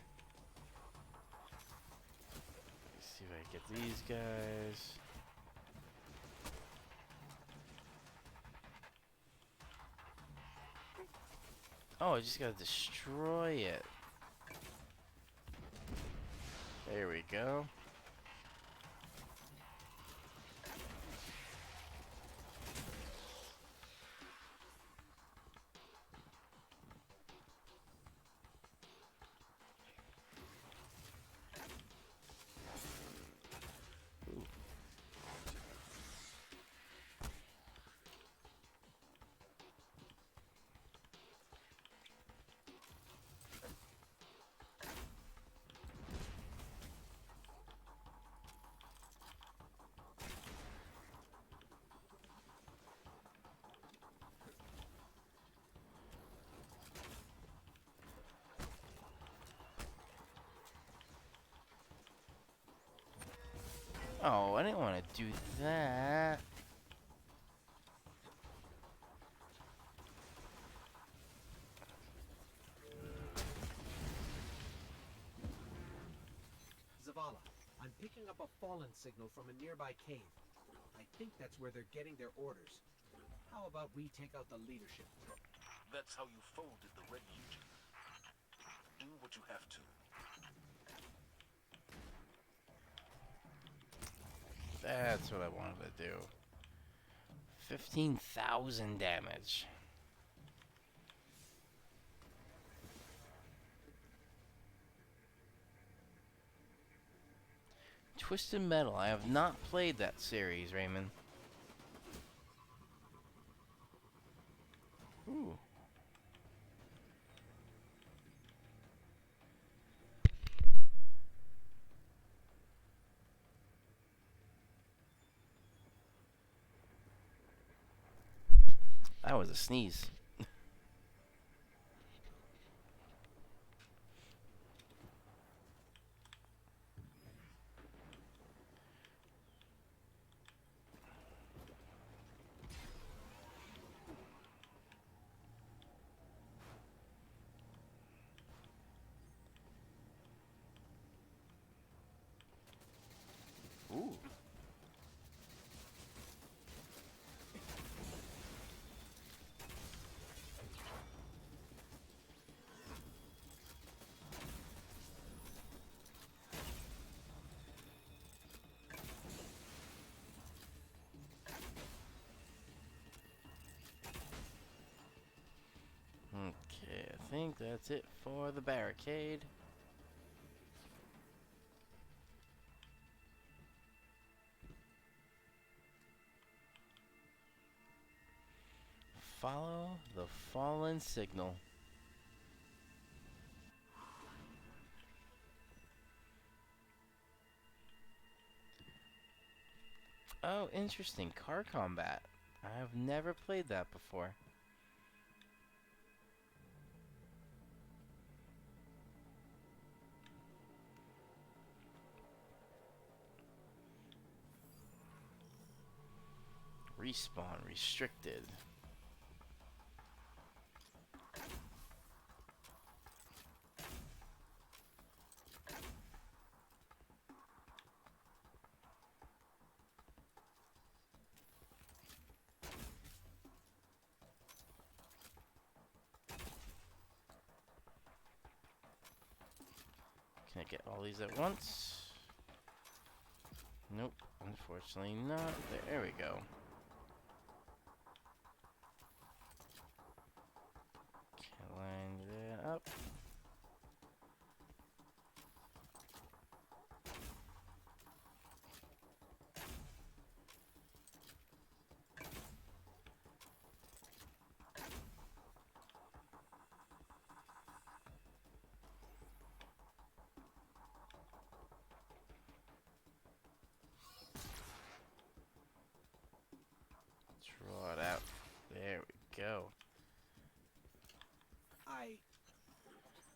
Let's see if I can get these guys. Oh, I just gotta destroy it. There we go. Oh, I didn't want to do that. Zavala, I'm picking up a fallen signal from a nearby cave. I think that's where they're getting their orders. How about we take out the leadership? That's how you folded the Red Legion. Do what you have to. That's what I wanted to do. 15,000 damage. Twisted Metal. I have not played that series, Raymond. Ooh. That was a sneeze. Ooh. Okay, I think that's it for the barricade. Follow the fallen signal. Oh, interesting. Car combat. I've never played that before. Respawn restricted. Can I get all these at once? Nope. Unfortunately not. There we go. Can line that up. Draw it out. There we go.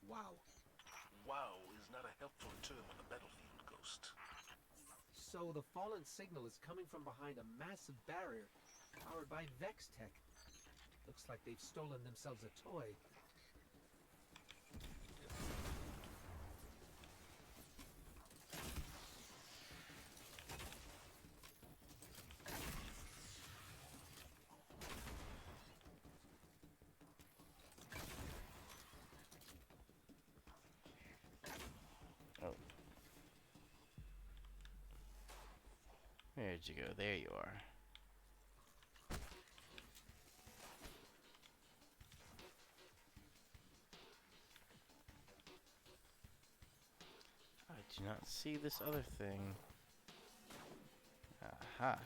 Wow. Wow is not a helpful term on the battlefield, Ghost. So the fallen signal is coming from behind a massive barrier powered by Vex Tech. Looks like they've stolen themselves a toy. Oh. Where'd you go? There you are. I do not see this other thing. Aha.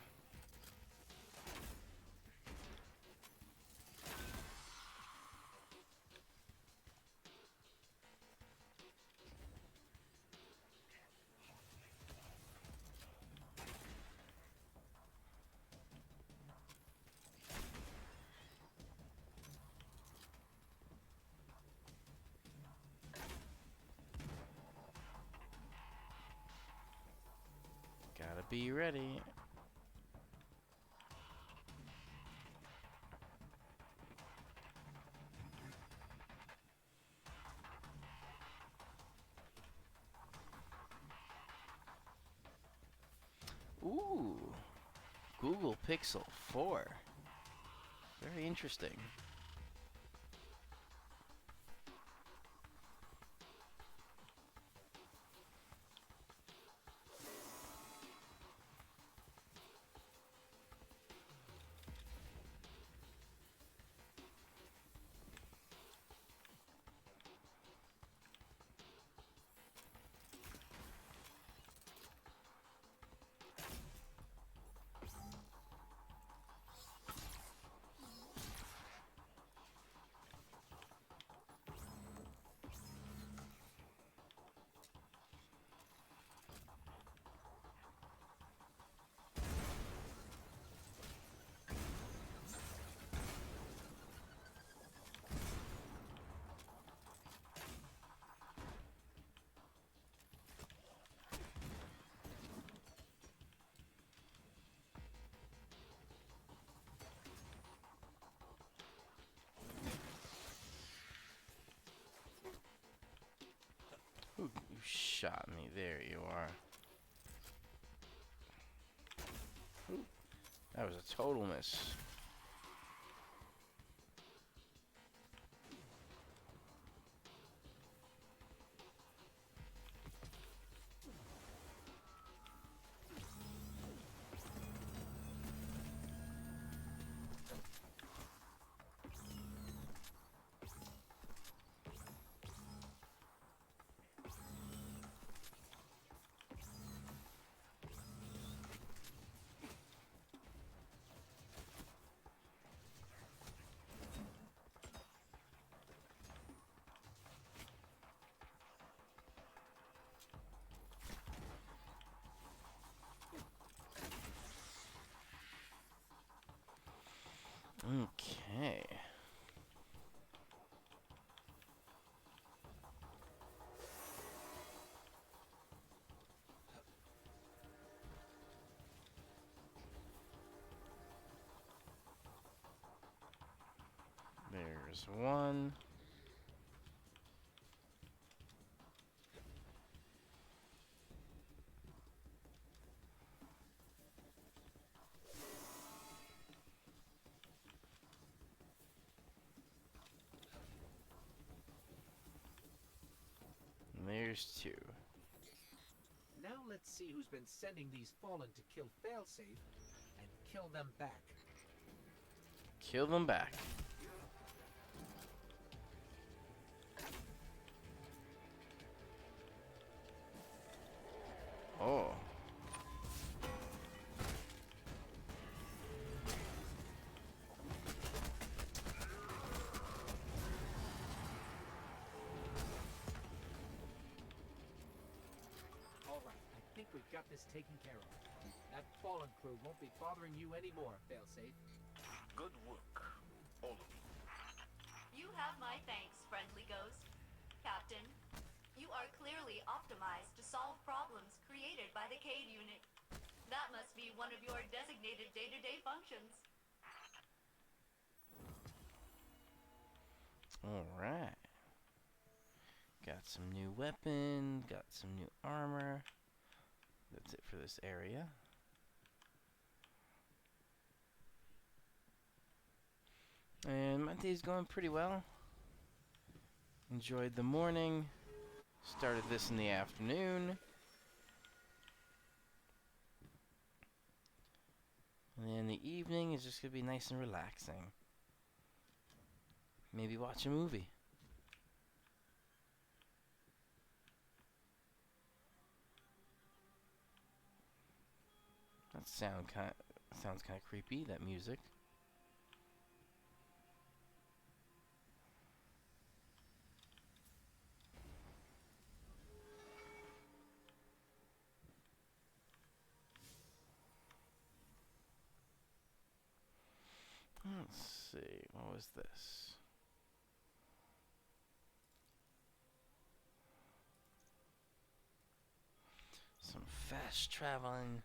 Gotta be ready. Ooh. Google Pixel 4. Very interesting. Ooh, you shot me. There you are. Ooh, that was a total miss. Okay. There's one. And there's two. Now let's Let's see who's been sending these Fallen to kill Failsafe, and kill them back. Kill them back. Oh. All right, I think we've got this taken care of. That Fallen crew won't be bothering you anymore, Failsafe. Good work, all of you. You have my thanks, friendly ghost. Captain, you are clearly optimized to solve problems created by the Cade unit. That must be one of your designated day-to-day functions. Alright. Got some new weapon, got some new armor. That's it for this area. And my day's going pretty well. Enjoyed the morning. Started this in the afternoon. And then the evening is just going to be nice and relaxing. Maybe watch a movie. That sounds kind of creepy, that music. Let's see, what was this? Some fast traveling.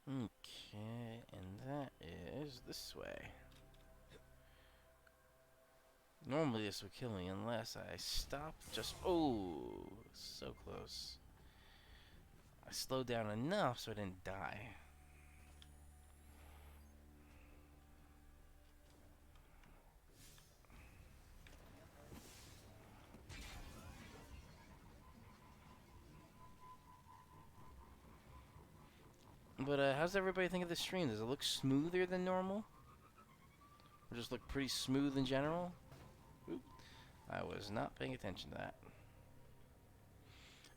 Okay, and that is this way. Normally this would kill me unless I stop just... Oh, so close. I slowed down enough so I didn't die. But how's everybody think of the stream? Does it look smoother than normal? Or just look pretty smooth in general? Oop. I was not paying attention to that.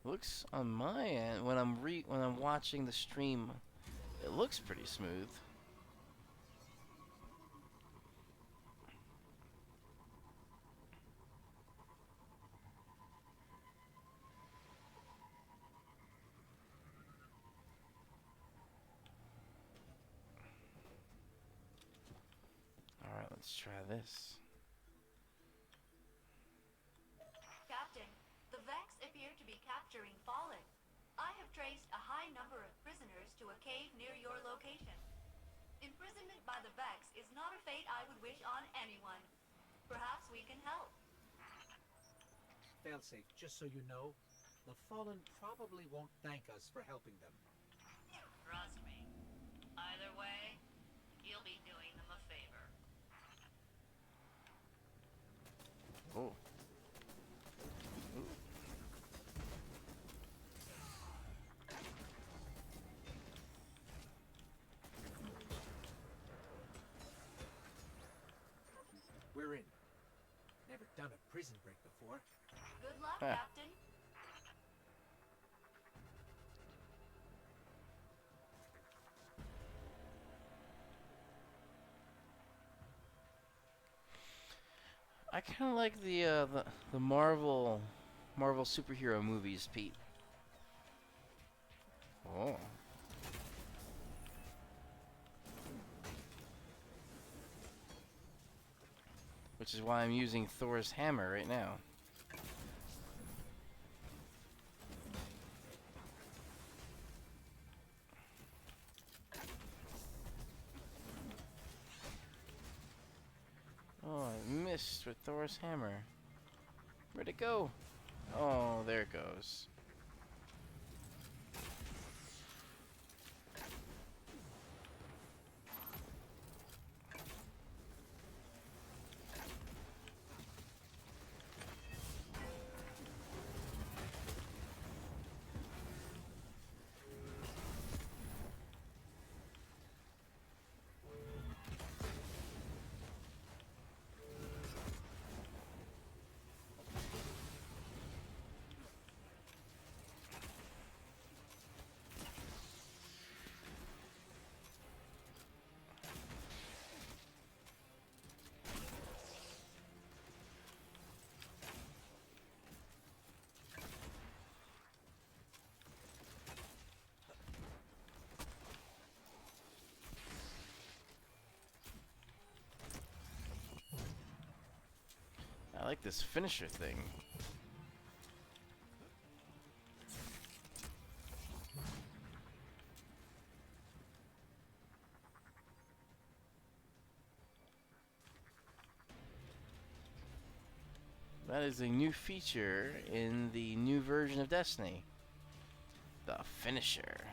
Looks on my end when I'm watching the stream, it looks pretty smooth. All right, let's try this. Captain, the Vex appear to be capturing Fallen. I have traced a high number of prisoners to a cave near your location. Imprisonment by the Vex is not a fate I would wish on anyone. Perhaps we can help. Failsafe, just so you know, the Fallen probably won't thank us for helping them. Trust me. Either way, you'll be doing them a favor. Oh. We're in. Never done a prison break before. Good luck, Huh. Captain. I kind of like the Marvel superhero movies, Pete. Oh. Which is why I'm using Thor's hammer right now. Oh, I missed with Thor's hammer. Where'd it go? Oh, there it goes. like this finisher thing. That is a new feature in the new version of Destiny. The finisher.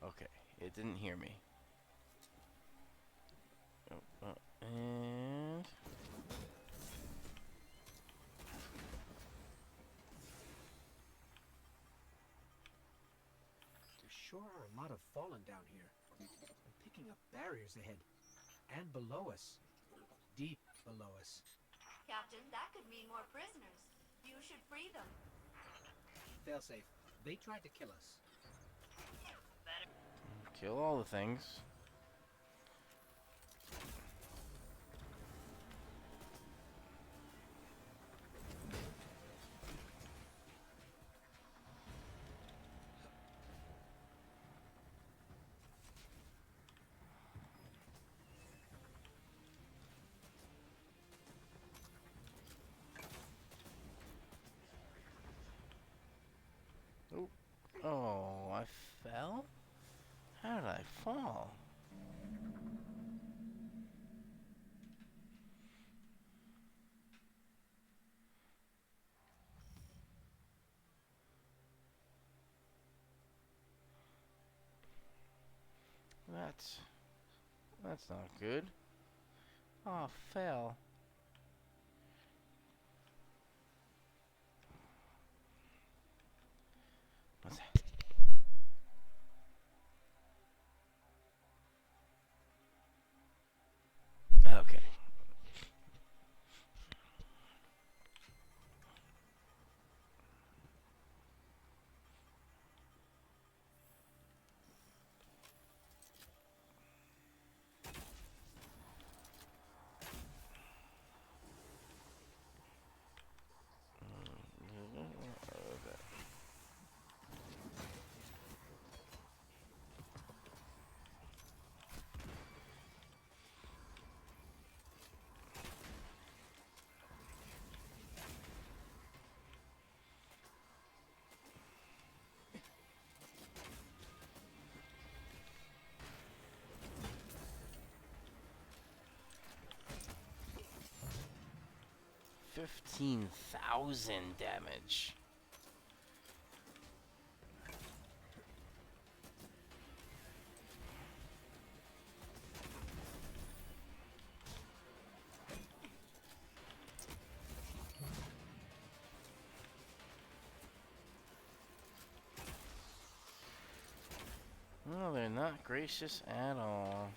Okay, it didn't hear me. And There sure are a lot of fallen down here. I'm picking up barriers ahead. And below us. Deep below us. Captain, that could mean more prisoners. You should free them. Failsafe. They tried to kill us. kill all the things. Oh, I fell? How did I fall? That's not good. Oh, fell. What's that? Okay. Okay. 15,000 damage. Well, they're not gracious at all.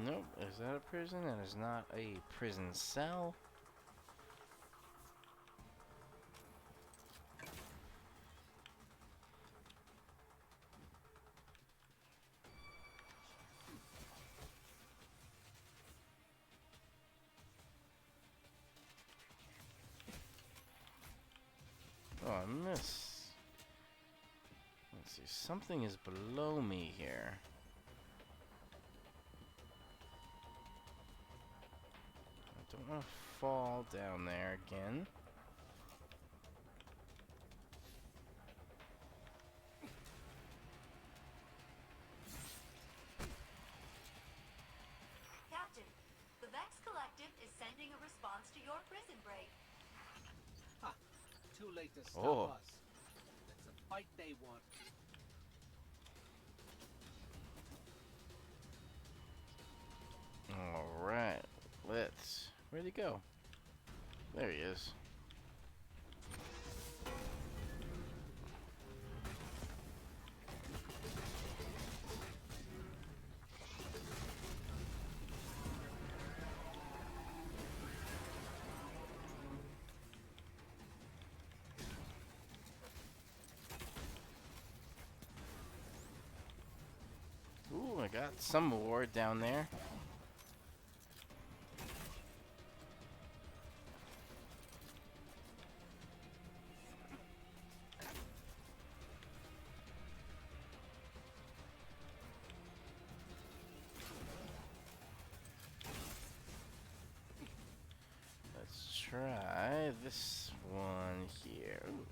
Nope, is that a prison? That is not a prison cell. Oh, I missed. Let's see, something is below me here. I don't want to fall down there again. Captain, the Vex Collective is sending response to your prison break. Ha! Too late to stop Oh. us. It's a fight they want. Alright. Let's... Where'd he go? There he is. Ooh, I got some award down there. Let's try this one here. Ooh.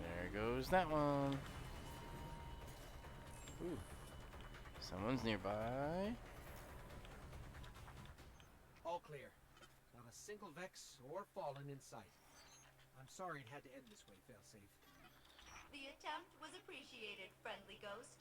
There goes that one. Ooh. Someone's nearby. All clear. Not a single Vex or Fallen in sight. I'm sorry it had to end this way, Failsafe. The attempt was appreciated, friendly ghost.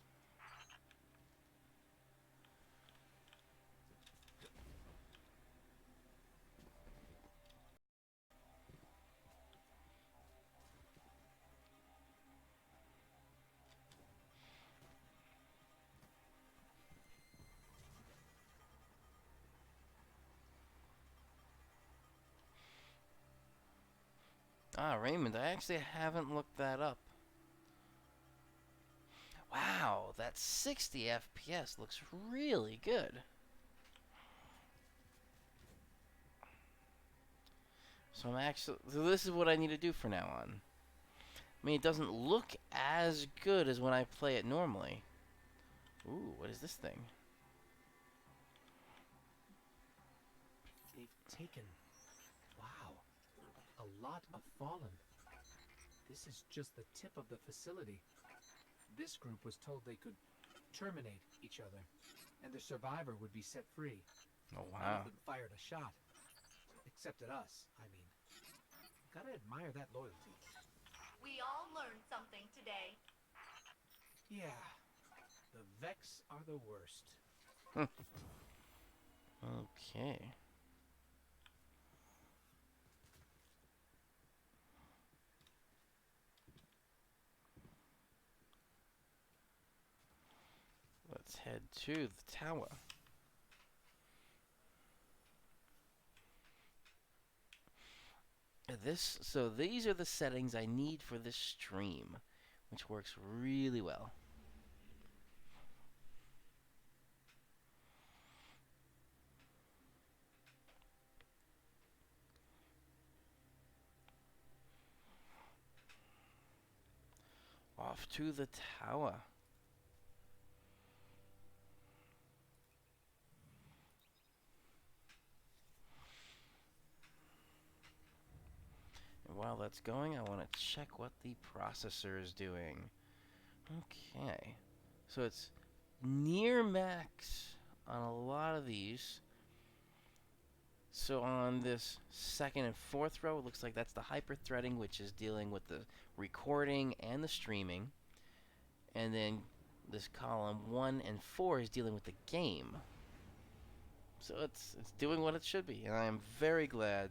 Ah, Raymond, I actually haven't looked that up. Wow, that 60 FPS looks really good. So this is what I need to do from now on. I mean, it doesn't look as good as when I play it normally. Ooh, what is this thing? They've taken... Wow. A lot of Fallen. This is just the tip of the facility. This group was told they could terminate each other, and the survivor would be set free. Oh, None wow. of them fired a shot. Except at us, I mean. Gotta admire that loyalty. We all learned something today. Yeah. The Vex are the worst. Okay. Let's head to the tower. So these are the settings I need for this stream, which works really well. Off to the tower. And while that's going, I want to check what the processor is doing. Okay. So it's near max on a lot of these. So on this second and fourth row, it looks like that's the hyper-threading, which is dealing with the recording and the streaming. And then this column 1 and 4 is dealing with the game. So it's doing what it should be, and I am very glad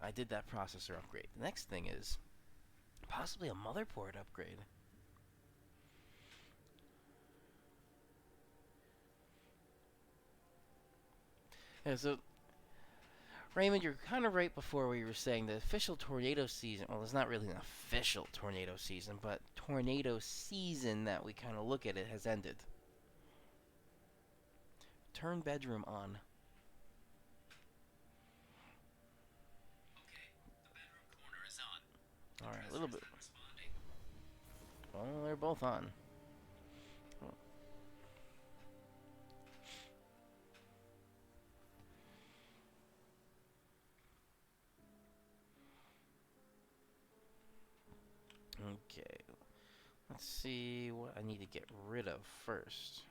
I did that processor upgrade. The next thing is possibly a motherboard upgrade. Yeah, so Raymond, you're kind of right before where you were saying the official tornado season. Well, it's not really an official tornado season, but tornado season that we kind of look at it has ended. Turn bedroom on. Okay, the bedroom corner is on. All right, a little bit. Not responding. Well, they're both on. Okay. Let's see what I need to get rid of first.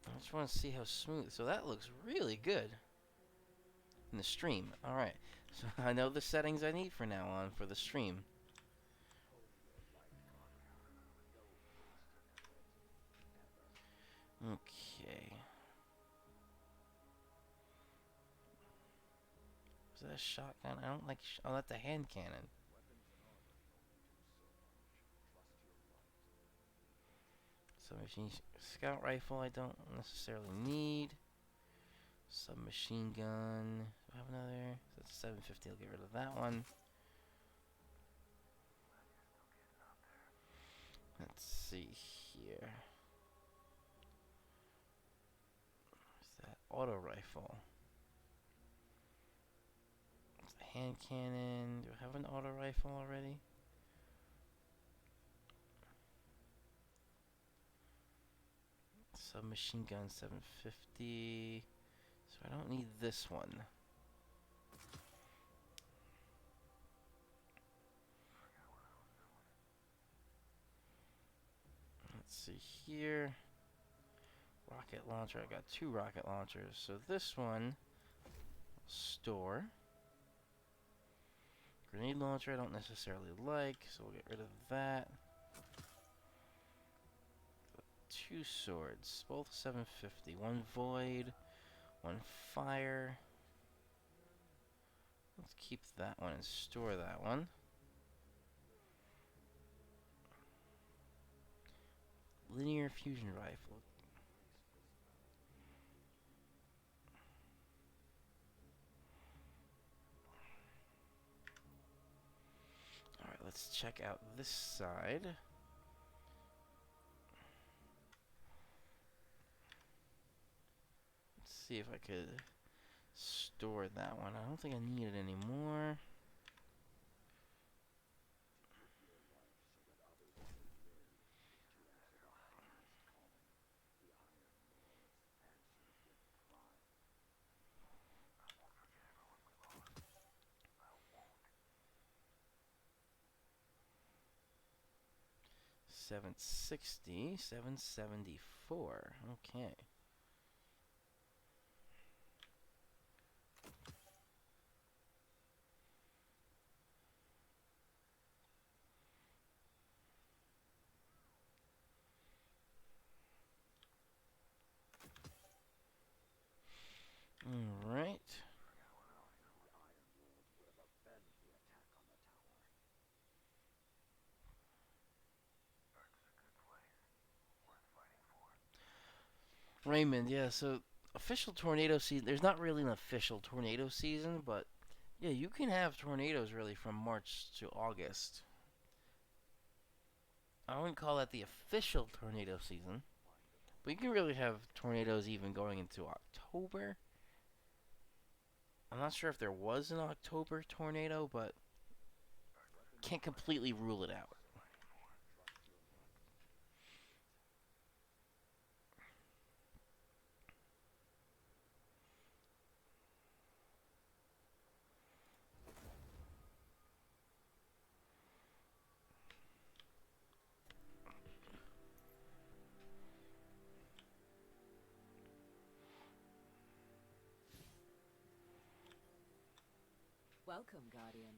I just want to see how smooth. So that looks really good in the stream. Alright. So I know the settings I need for now on for the stream. Okay. Is that a shotgun? I don't like. Oh, that's a hand cannon. Submachine scout rifle. I don't necessarily need. Submachine gun. Do I have another? That's 750. I'll get rid of that one. Let's see here. What's that? Auto rifle. It's a hand cannon. Do I have an auto rifle already? Submachine gun 750. So I don't need this one. Let's see here. Rocket launcher. I got 2 rocket launchers. So this one, store. Grenade launcher I don't necessarily like, so we'll get rid of that. 2 swords, both 750. 1 void, 1 fire. Let's keep that one and store that one. Linear fusion rifle. Alright, let's check out this side. Let's see if I could store that one. I don't think I need it anymore. $760, $774. Okay. All right. Raymond, yeah, so official tornado season, there's not really an official tornado season, but yeah, you can have tornadoes really from March to August. I wouldn't call that the official tornado season, but you can really have tornadoes even going into October. I'm not sure if there was an October tornado, but can't completely rule it out. Welcome, Guardian.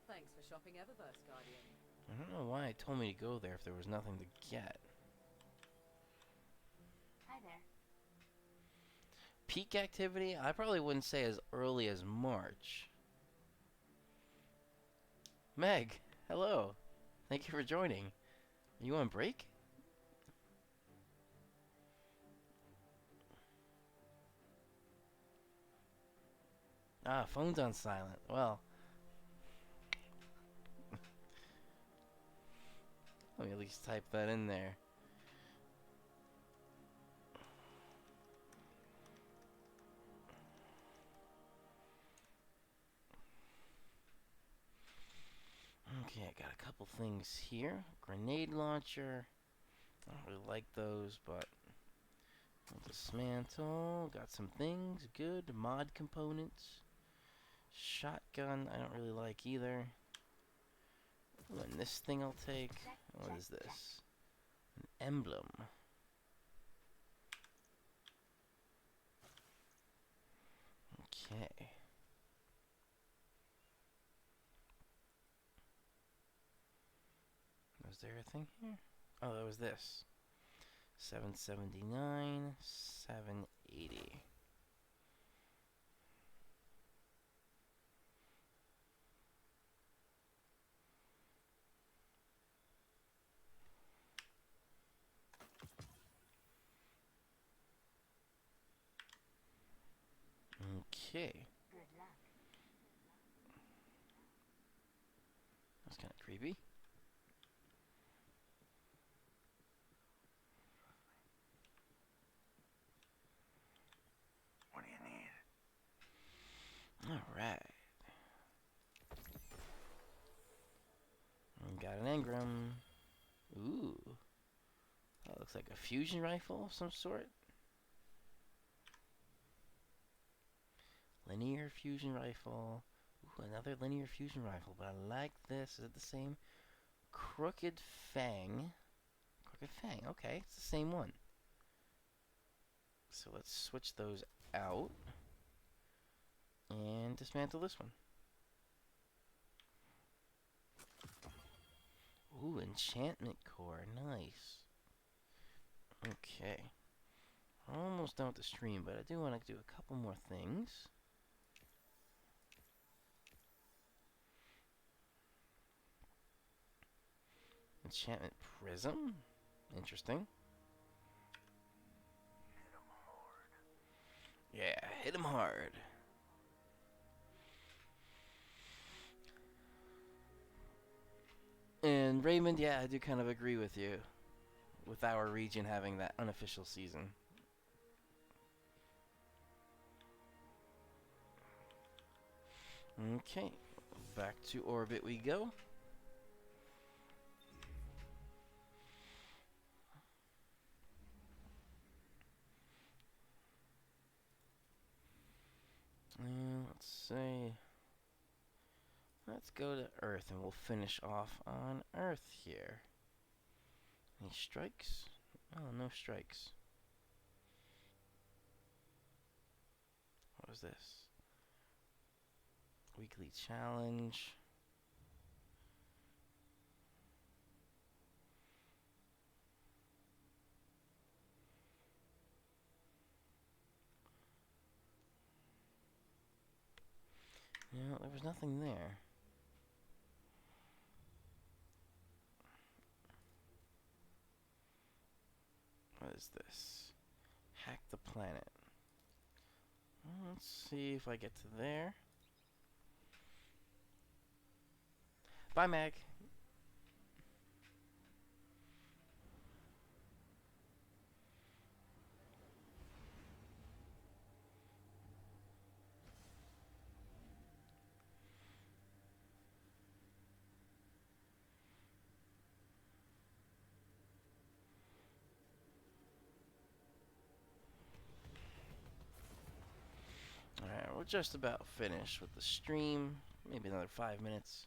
Thanks for shopping Eververse, Guardian. I don't know why it told me to go there if there was nothing to get. Hi there. Peak activity? I probably wouldn't say as early as March. Meg, hello. Thank you for joining. Are you on break? Ah, phone's on silent. Well. Let me at least type that in there. a couple things here. Grenade launcher. I don't really like those, but we'll dismantle. Got some things. Good. Mod components. Shotgun, I don't really like either. Ooh, and this thing I'll take. What is this? An emblem. Okay. Was there a thing here? Oh, that was this. 779, 780. Okay. That's kind of creepy. What do you need? All right. Got an engram. Ooh. That looks like a fusion rifle of some sort. Linear fusion rifle. Ooh, another linear fusion rifle, but I like this. Is it the same? Crooked Fang. Crooked Fang, okay, it's the same one. So let's switch those out and dismantle this one. Ooh, enchantment core, nice. Okay. Almost done with the stream, but I do want to do a couple more things. Enchantment prism? Interesting. Yeah, hit him hard. And Raymond, yeah, I do kind of agree with you. With our region having that unofficial season. Okay, back to orbit we go. Let's see. Let's go to Earth and we'll finish off on Earth here. Any strikes? Oh, no strikes. What was this? Weekly challenge. No, there was nothing there. What is this? Hack the planet. Well, let's see if I get to there. Bye, Mag. Alright, we're just about finished with the stream. Maybe another 5 minutes.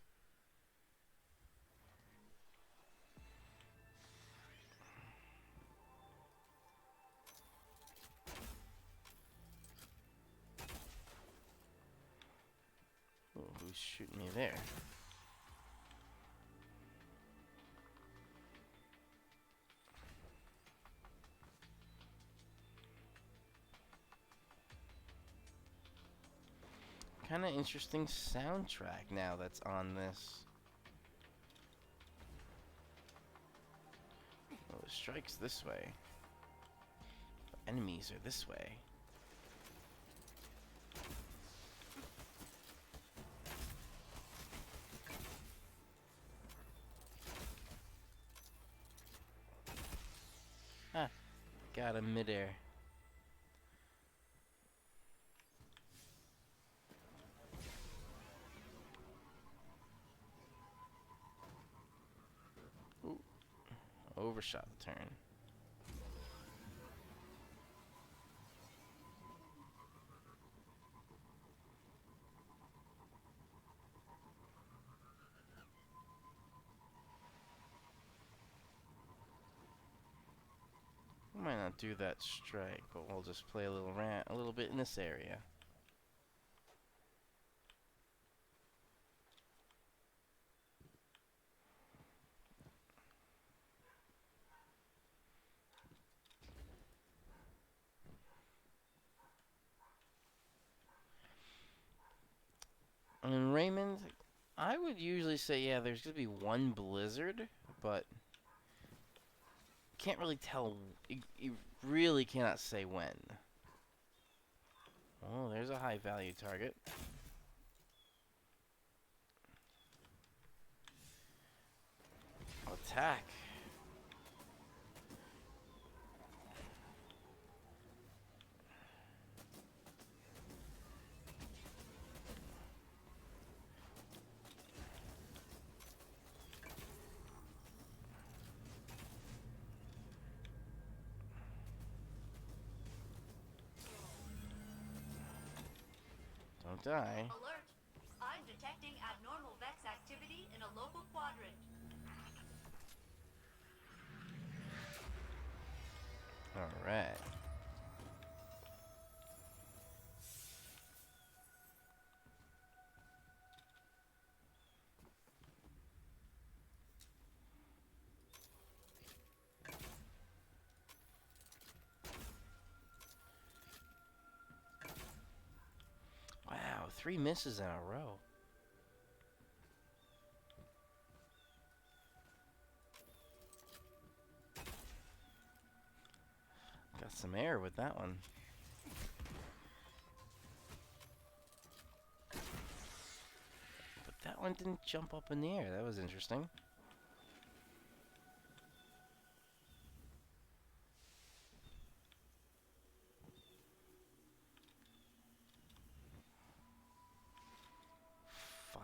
Ooh, who's shooting me there? Kind of interesting soundtrack now that's on this. Oh, the strike's this way. The enemies are this way. Ah, got him midair. overshot the turn. We might not do that strike, but we'll just play a little bit in this area. And Raymond, I would usually say, yeah, there's going to be one blizzard, but can't really tell. You really cannot say when. Oh, there's a high value target. Attack. Don't die. Alert! I'm detecting abnormal Vex activity in a local quadrant. Alright. Wow, 3 misses in a row. Got some air with that one. But that one didn't jump up in the air. That was interesting.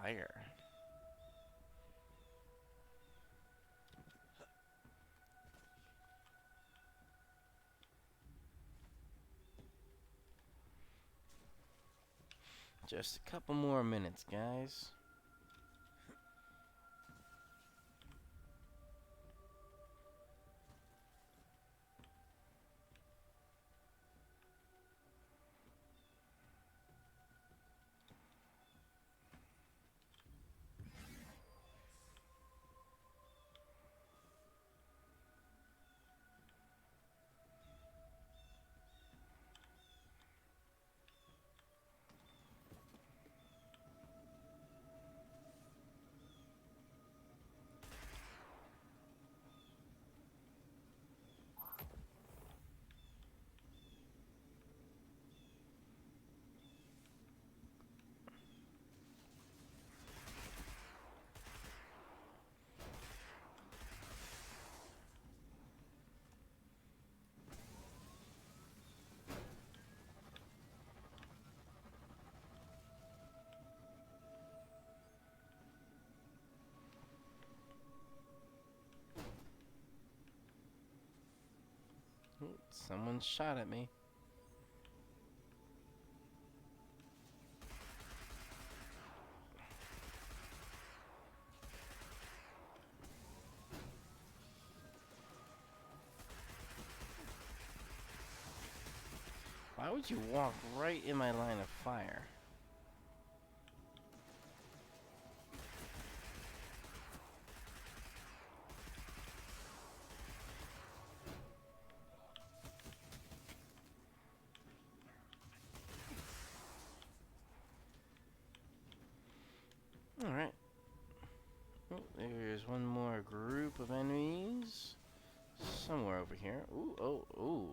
Fire. Just a couple more minutes, guys. Ooh, someone shot at me. Why would you walk right in my line of fire? Alright. Oh, there's one more group of enemies. Somewhere over here. Ooh, oh, ooh.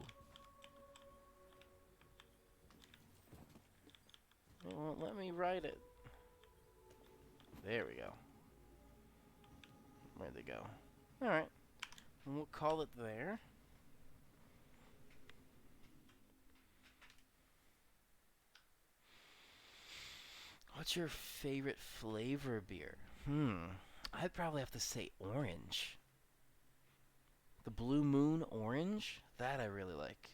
It won't let me ride it. There we go. Where'd they go? Alright. And we'll call it there. What's your favorite flavor beer? I'd probably have to say orange. The Blue Moon Orange? That I really like.